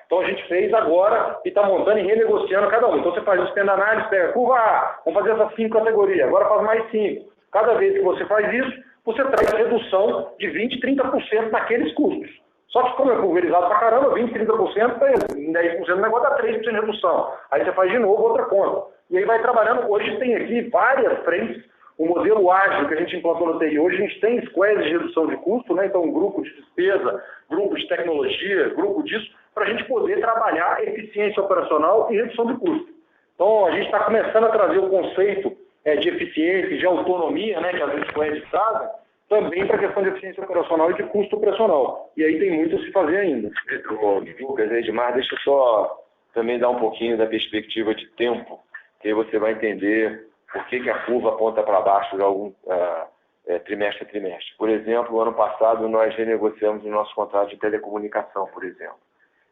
Então a gente fez agora e está montando e renegociando cada um. Então você faz o spend análise, pega curva A, vamos fazer essas 5 categorias, agora faz mais 5. Cada vez que você faz isso, você traz redução de 20%, 30% naqueles custos. Só que como é pulverizado pra caramba, 20%, 30%, 10% do negócio dá 3% de redução. Aí você faz de novo outra conta. E aí vai trabalhando. Hoje tem aqui várias frentes. O modelo ágil que a gente implantou no TI, hoje a gente tem squads de redução de custo, né? Então um grupo de despesa, grupo de tecnologia, grupo disso, para a gente poder trabalhar eficiência operacional e redução de custo. Então a gente está começando a trazer o conceito de eficiência e de autonomia, né, que as squads trazem, também para a questão de eficiência operacional e de custo operacional. E aí tem muito a se fazer ainda. Lucas, Edmar, deixa eu só também dar um pouquinho da perspectiva de tempo, que aí você vai entender por que a curva aponta para baixo de algum trimestre a trimestre. Por exemplo, no ano passado nós renegociamos o nosso contrato de telecomunicação, por exemplo,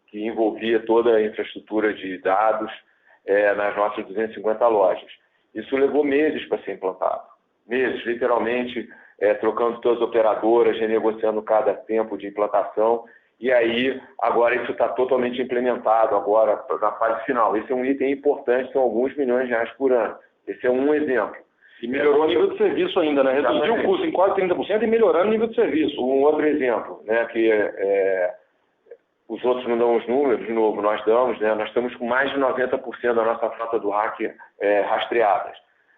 que envolvia toda a infraestrutura de dados nas nossas 250 lojas. Isso levou meses para ser implantado. Meses, literalmente, trocando todas as operadoras, renegociando cada tempo de implantação. E aí, agora isso está totalmente implementado agora na fase final. Esse é um item importante, são alguns milhões de reais por ano. Esse é um exemplo. E melhorou o nível de serviço ainda, né? Reduziu o custo em quase 30% e melhorando o nível de serviço. Um outro exemplo, né, que os outros não dão os números, de novo, nós damos, né? Nós estamos com mais de 90% da nossa frota do RAC rastreadas.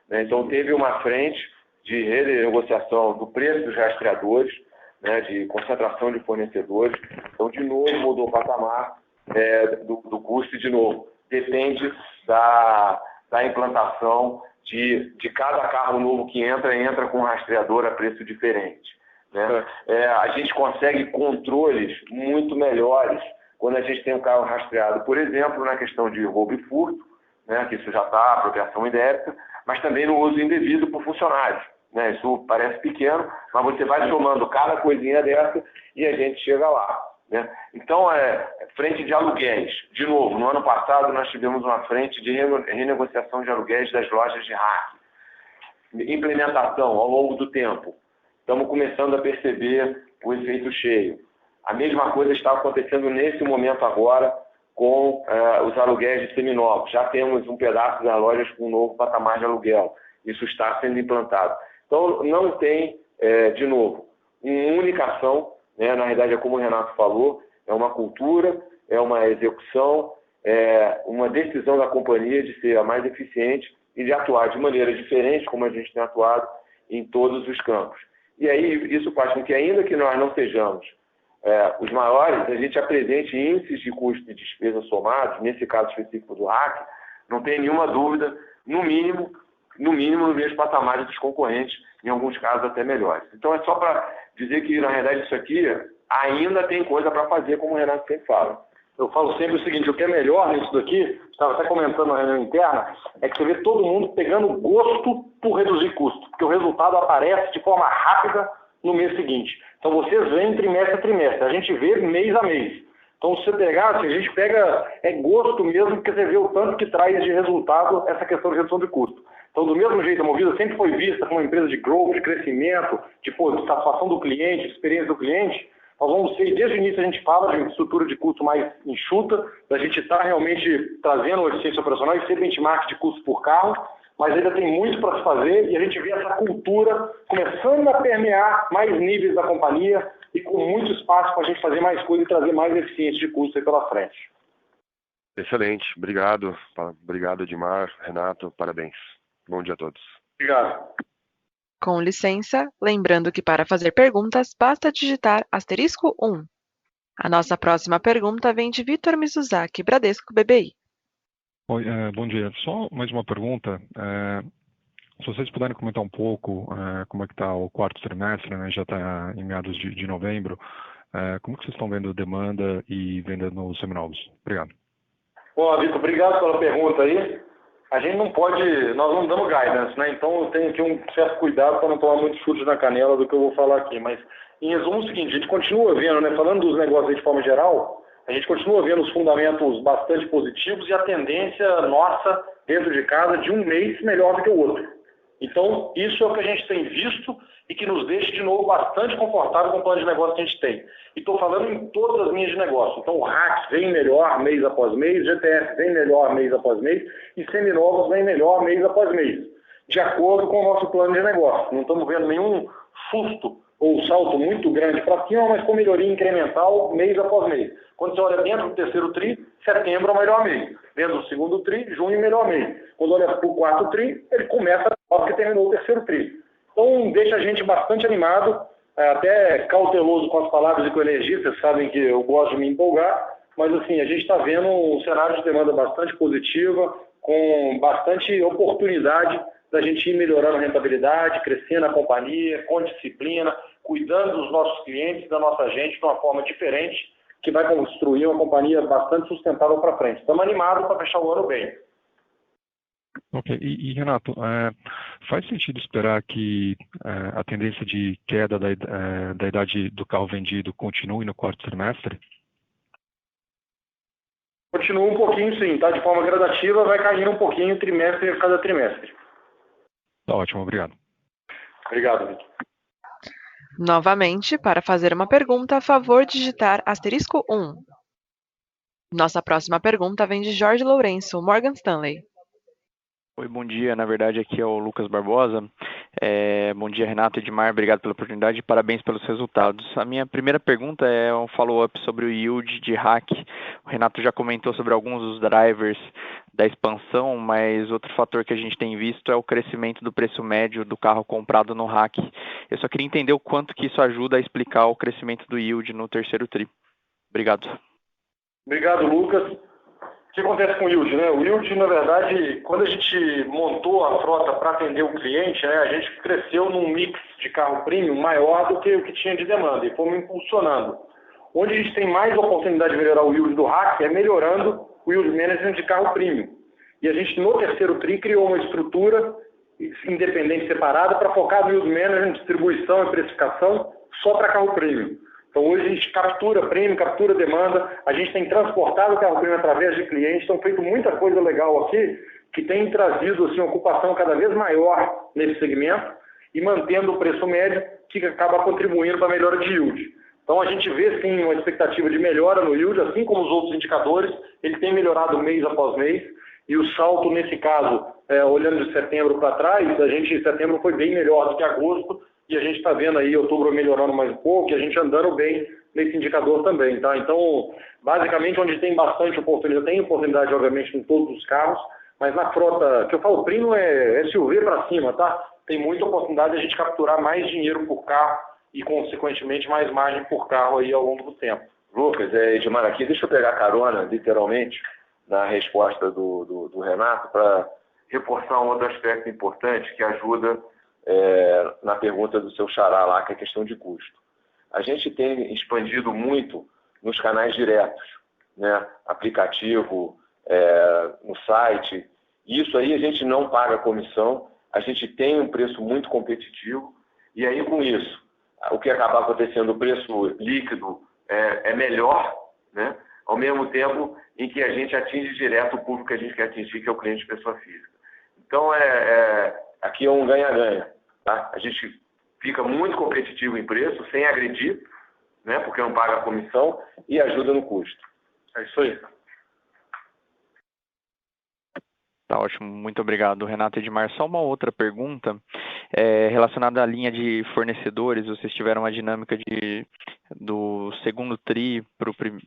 Né? Então, teve uma frente de renegociação do preço dos rastreadores, né, de concentração de fornecedores. Então, de novo, mudou o patamar do custo e, de novo, depende da implantação de cada carro novo que entra com um rastreador a preço diferente. Né? A gente consegue controles muito melhores quando a gente tem um carro rastreado, por exemplo, na questão de roubo e furto, né, que isso já está, apropriação indébita, mas também no uso indevido por funcionários. Né? Isso parece pequeno, mas você vai somando cada coisinha dessa e a gente chega lá. Né? Então, frente de aluguéis. De novo, no ano passado nós tivemos uma frente de renegociação de aluguéis das lojas de RAC. Implementação ao longo do tempo. Estamos começando a perceber o efeito cheio. A mesma coisa está acontecendo nesse momento agora com os aluguéis de seminovos. Já temos um pedaço das lojas com um novo patamar de aluguel. Isso está sendo implantado. Então, não tem, de novo, uma única ação, né? Na realidade, é como o Renato falou, é uma cultura, é uma execução, é uma decisão da companhia de ser a mais eficiente e de atuar de maneira diferente, como a gente tem atuado em todos os campos. E aí, isso faz com que, ainda que nós não sejamos os maiores, a gente apresente índices de custo e despesa somados, nesse caso específico do RAC, não tem nenhuma dúvida, no mínimo no mesmo patamar dos concorrentes, em alguns casos até melhores. Então é só para dizer que, na realidade, isso aqui ainda tem coisa para fazer, como o Renato sempre fala. Eu falo sempre o seguinte, o que é melhor nisso daqui, estava até comentando na reunião interna, é que você vê todo mundo pegando gosto por reduzir custo, porque o resultado aparece de forma rápida no mês seguinte. Então vocês veem trimestre a trimestre, a gente vê mês a mês. Então se você pegar, a gente pega gosto mesmo, porque você vê o tanto que traz de resultado essa questão de redução de custo. Então, do mesmo jeito, a Movida sempre foi vista como uma empresa de growth, de crescimento, de satisfação do cliente, de experiência do cliente. Nós vamos ser, desde o início a gente fala de estrutura de custo mais enxuta, da gente estar realmente trazendo uma eficiência operacional e ser benchmark de custo por carro, mas ainda tem muito para se fazer e a gente vê essa cultura começando a permear mais níveis da companhia e com muito espaço para a gente fazer mais coisa e trazer mais eficiência de custo aí pela frente. Excelente, obrigado. Obrigado, Edmar, Renato, parabéns. Bom dia a todos. Obrigado. Com licença, lembrando que para fazer perguntas, basta digitar *1. A nossa próxima pergunta vem de Vitor Mizuzaki, Bradesco BBI. Oi, bom dia. Só mais uma pergunta. Se vocês puderem comentar um pouco como é que está o quarto trimestre, né? Já está em meados de novembro. Como que vocês estão vendo demanda e venda nos seminovos? Obrigado. Bom, Vitor, obrigado pela pergunta aí. A gente não pode, nós não damos guidance, né? Então eu tenho aqui um certo cuidado para não tomar muitos chutes na canela do que eu vou falar aqui. Mas, em resumo, é o seguinte, a gente continua vendo, né? Falando dos negócios aí de forma geral, a gente continua vendo os fundamentos bastante positivos e a tendência nossa dentro de casa de um mês melhor do que o outro. Então, isso é o que a gente tem visto e que nos deixa, de novo, bastante confortável com o plano de negócio que a gente tem. E estou falando em todas as linhas de negócio. Então, o RACS vem melhor mês após mês, GTF vem melhor mês após mês e seminovos vem melhor mês após mês, de acordo com o nosso plano de negócio. Não estamos vendo nenhum susto ou salto muito grande para cima, mas com melhoria incremental mês após mês. Quando você olha dentro do terceiro TRI, setembro é o melhor mês. Dentro do segundo TRI, junho é o melhor mês. Quando olha para o quarto TRI, ele começa porque terminou o terceiro TRI. Então, deixa a gente bastante animado, até cauteloso com as palavras e com a energia. Vocês sabem que eu gosto de me empolgar, mas assim, a gente está vendo um cenário de demanda bastante positiva, com bastante oportunidade da gente ir melhorando a rentabilidade, crescendo a companhia, com disciplina, cuidando dos nossos clientes, da nossa gente, de uma forma diferente, que vai construir uma companhia bastante sustentável para frente. Estamos animados para fechar o ano bem. Ok. E Renato, faz sentido esperar que a tendência de queda da idade do carro vendido continue no quarto trimestre? Continua um pouquinho, sim, tá? De forma gradativa, vai caindo um pouquinho trimestre a cada trimestre. Tá ótimo, obrigado. Obrigado, Vitor. Novamente, para fazer uma pergunta, a favor digitar *1. Nossa próxima pergunta vem de Jorge Lourenço, Morgan Stanley. Oi, bom dia. Na verdade, aqui é o Lucas Barbosa. Bom dia, Renato e Edmar. Obrigado pela oportunidade e parabéns pelos resultados. A minha primeira pergunta é um follow-up sobre o yield de RAC. O Renato já comentou sobre alguns dos drivers da expansão, mas outro fator que a gente tem visto é o crescimento do preço médio do carro comprado no RAC. Eu só queria entender o quanto que isso ajuda a explicar o crescimento do yield no terceiro TRI. Obrigado. Obrigado, Lucas. O que acontece com o yield, né? O yield, na verdade, quando a gente montou a frota para atender o cliente, né, a gente cresceu num mix de carro premium maior do que o que tinha de demanda e fomos impulsionando. Onde a gente tem mais oportunidade de melhorar o yield do RAC é melhorando o yield management de carro premium. E a gente, no terceiro TRI, criou uma estrutura independente separada para focar no yield management, distribuição e precificação só para carro premium. Então, hoje a gente captura prêmio, captura demanda, a gente tem transportado o carro premium através de clientes, então feito muita coisa legal aqui, que tem trazido assim, uma ocupação cada vez maior nesse segmento e mantendo o preço médio, que acaba contribuindo para a melhora de yield. Então, a gente vê sim uma expectativa de melhora no yield, assim como os outros indicadores, ele tem melhorado mês após mês, e o salto nesse caso, olhando de setembro para trás, setembro foi bem melhor do que agosto, e a gente está vendo aí outubro melhorando mais um pouco, e a gente andando bem nesse indicador também, tá? Então, basicamente, onde tem bastante oportunidade, tem oportunidade, obviamente, em todos os carros, mas na frota, que eu falo primo é SUV para cima, tá? Tem muita oportunidade de a gente capturar mais dinheiro por carro e, consequentemente, mais margem por carro aí ao longo do tempo. Lucas, Edmar aqui, deixa eu pegar carona, literalmente, na resposta do Renato, para reforçar um outro aspecto importante que ajuda na pergunta do seu xará lá, que é a questão de custo. A gente tem expandido muito nos canais diretos, né? Aplicativo, no site. Isso aí a gente não paga comissão, a gente tem um preço muito competitivo, e aí com isso, o que acaba acontecendo, o preço líquido é melhor, né? Ao mesmo tempo em que a gente atinge direto o público que a gente quer atingir, que é o cliente pessoa física. Então, aqui é um ganha-ganha. Tá? A gente fica muito competitivo em preço, sem agredir, né? Porque não paga a comissão, e ajuda no custo. É isso aí. Tá ótimo, muito obrigado, Renato e Edmar. Só uma outra pergunta relacionada à linha de fornecedores. Vocês tiveram uma dinâmica do segundo TRI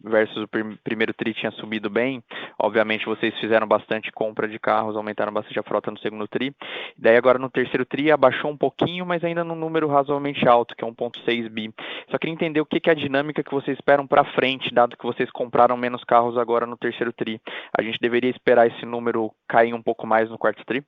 versus o primeiro TRI tinha subido bem. Obviamente vocês fizeram bastante compra de carros, aumentaram bastante a frota no segundo TRI. Daí agora no terceiro TRI abaixou um pouquinho, mas ainda num número razoavelmente alto, que é 1,6 bi. Só queria entender o que é a dinâmica que vocês esperam para frente, dado que vocês compraram menos carros agora no terceiro TRI. A gente deveria esperar esse número cair um pouco mais no quarto TRI?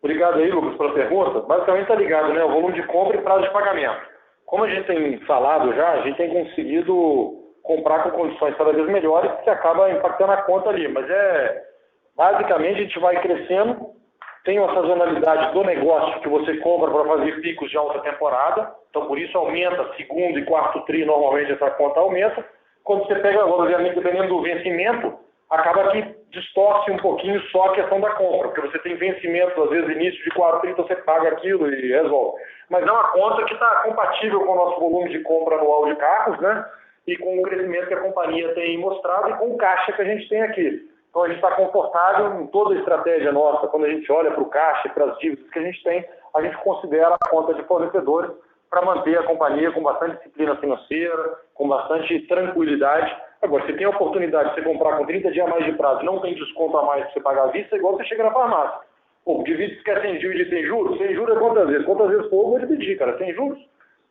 Obrigado aí, Lucas, pela pergunta. Basicamente está ligado, né? O volume de compra e prazo de pagamento. Como a gente tem falado já, a gente tem conseguido comprar com condições cada vez melhores, que acaba impactando a conta ali. Mas basicamente a gente vai crescendo, tem uma sazonalidade do negócio que você compra para fazer picos de alta temporada, então por isso aumenta segundo e quarto tri, normalmente essa conta aumenta. Quando você pega, obviamente, dependendo do vencimento, acaba que distorce um pouquinho só a questão da compra, porque você tem vencimento, às vezes início de quarto tri, então você paga aquilo e resolve. Mas é uma conta que está compatível com o nosso volume de compra anual de carros, né? E com o crescimento que a companhia tem mostrado e com o caixa que a gente tem aqui. Então a gente está confortável em toda a estratégia nossa, quando a gente olha para o caixa e para as dívidas que a gente considera a conta de fornecedores para manter a companhia com bastante disciplina financeira, com bastante tranquilidade. Agora, você tem a oportunidade de você comprar com 30 dias a mais de prazo, não tem desconto a mais para você pagar à vista, igual você chega na farmácia. Pô, divide, quer sem dividir, sem juros? Sem juros é quantas vezes? Quantas vezes for, eu vou dividir, cara, sem juros.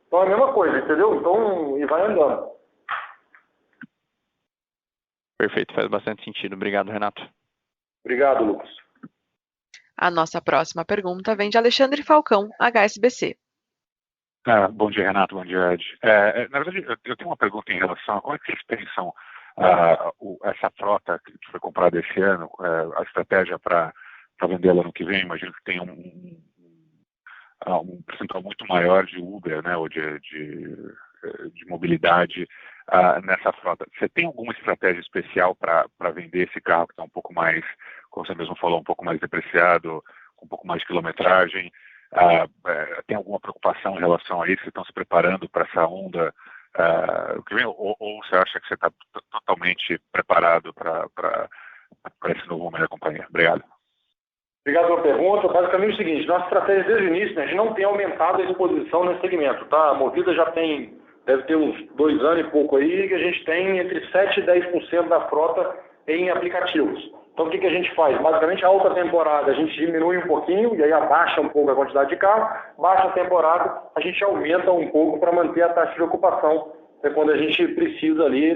Então é a mesma coisa, entendeu? Então, e vai andando. Perfeito, faz bastante sentido. Obrigado, Renato. Obrigado, Lucas. A nossa próxima pergunta vem de Alexandre Falcão, HSBC. Bom dia, Renato. Bom dia, Ed. Na verdade, eu tenho uma pergunta em relação a como é que vocês pensam essa frota que foi comprada esse ano, a estratégia para vendê-la no que vem. Imagino que tem um percentual muito maior de Uber, né, ou de mobilidade nessa frota. Você tem alguma estratégia especial para vender esse carro que está um pouco mais, como você mesmo falou, um pouco mais depreciado, com um pouco mais de quilometragem? Tem alguma preocupação em relação a isso? Vocês estão se preparando para essa onda que vem? Ou você acha que você está totalmente preparado para esse novo momento da companhia? Obrigado. Obrigado pela pergunta. Basicamente é o seguinte, nossa estratégia desde o início, né, a gente não tem aumentado a exposição nesse segmento, tá? A Movida já deve ter uns 2 anos e pouco aí, que a gente tem entre 7% e 10% da frota em aplicativos. Então o que a gente faz? Basicamente a alta temporada a gente diminui um pouquinho, e aí abaixa um pouco a quantidade de carro, baixa a temporada, a gente aumenta um pouco para manter a taxa de ocupação, quando a gente precisa ali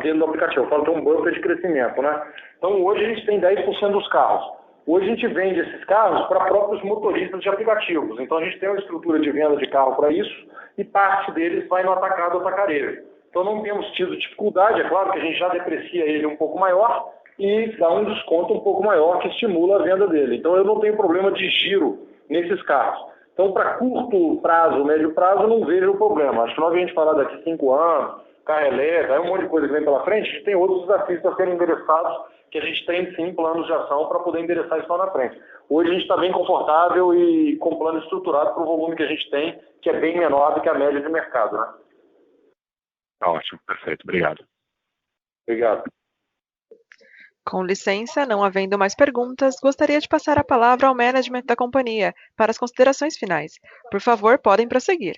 dentro do aplicativo. Eu falo que é um buffer de crescimento, né? Então hoje a gente tem 10% dos carros. Hoje a gente vende esses carros para próprios motoristas de aplicativos. Então a gente tem uma estrutura de venda de carro para isso e parte deles vai no atacado ou atacarejo. Então não temos tido dificuldade, é claro que a gente já deprecia ele um pouco maior e dá um desconto um pouco maior que estimula a venda dele. Então eu não tenho problema de giro nesses carros. Então para curto prazo, médio prazo, eu não vejo o problema. Acho que logo a gente falar daqui 5 anos, carro elétrico, aí um monte de coisa que vem pela frente, a gente tem outros desafios a serem endereçados que a gente tem sim planos de ação para poder endereçar isso lá na frente. Hoje a gente está bem confortável e com plano estruturado para o volume que a gente tem, que é bem menor do que a média de mercado, né? Ótimo, perfeito. Obrigado. Obrigado. Com licença, não havendo mais perguntas, gostaria de passar a palavra ao management da companhia para as considerações finais. Por favor, podem prosseguir.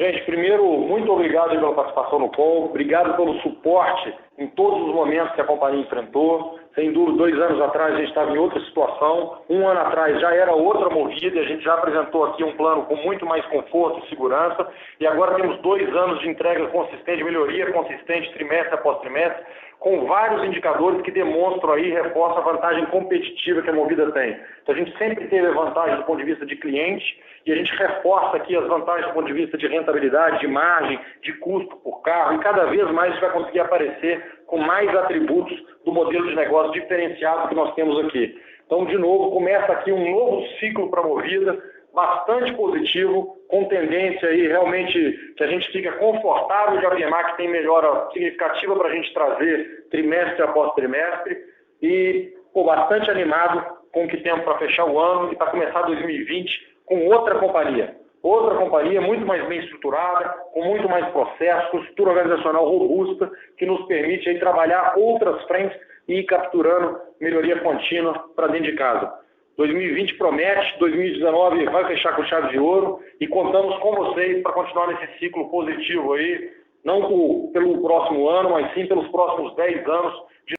Gente, primeiro, muito obrigado pela participação no call, obrigado pelo suporte em todos os momentos que a companhia enfrentou. Sem dúvida, 2 anos atrás a gente estava em outra situação, 1 ano atrás já era outra Movida, a gente já apresentou aqui um plano com muito mais conforto e segurança, e agora temos 2 anos de entrega consistente, melhoria consistente, trimestre após trimestre, com vários indicadores que demonstram aí, reforçam a vantagem competitiva que a Movida tem. Então a gente sempre teve a vantagem do ponto de vista de cliente, e a gente reforça aqui as vantagens do ponto de vista de rentabilidade, de margem, de custo por carro, e cada vez mais a gente vai conseguir aparecer com mais atributos do modelo de negócio diferenciado que nós temos aqui. Então, de novo, começa aqui um novo ciclo para a Movida, bastante positivo, com tendência aí realmente que a gente fica confortável de afirmar que tem melhora significativa para a gente trazer trimestre após trimestre e bastante animado com o que temos para fechar o ano e para começar 2020 com outra companhia muito mais bem estruturada, com muito mais processos, com estrutura organizacional robusta, que nos permite aí trabalhar outras frentes e ir capturando melhoria contínua para dentro de casa. 2020 promete, 2019 vai fechar com chave de ouro e contamos com vocês para continuar nesse ciclo positivo aí, não pelo próximo ano, mas sim pelos próximos 10 anos de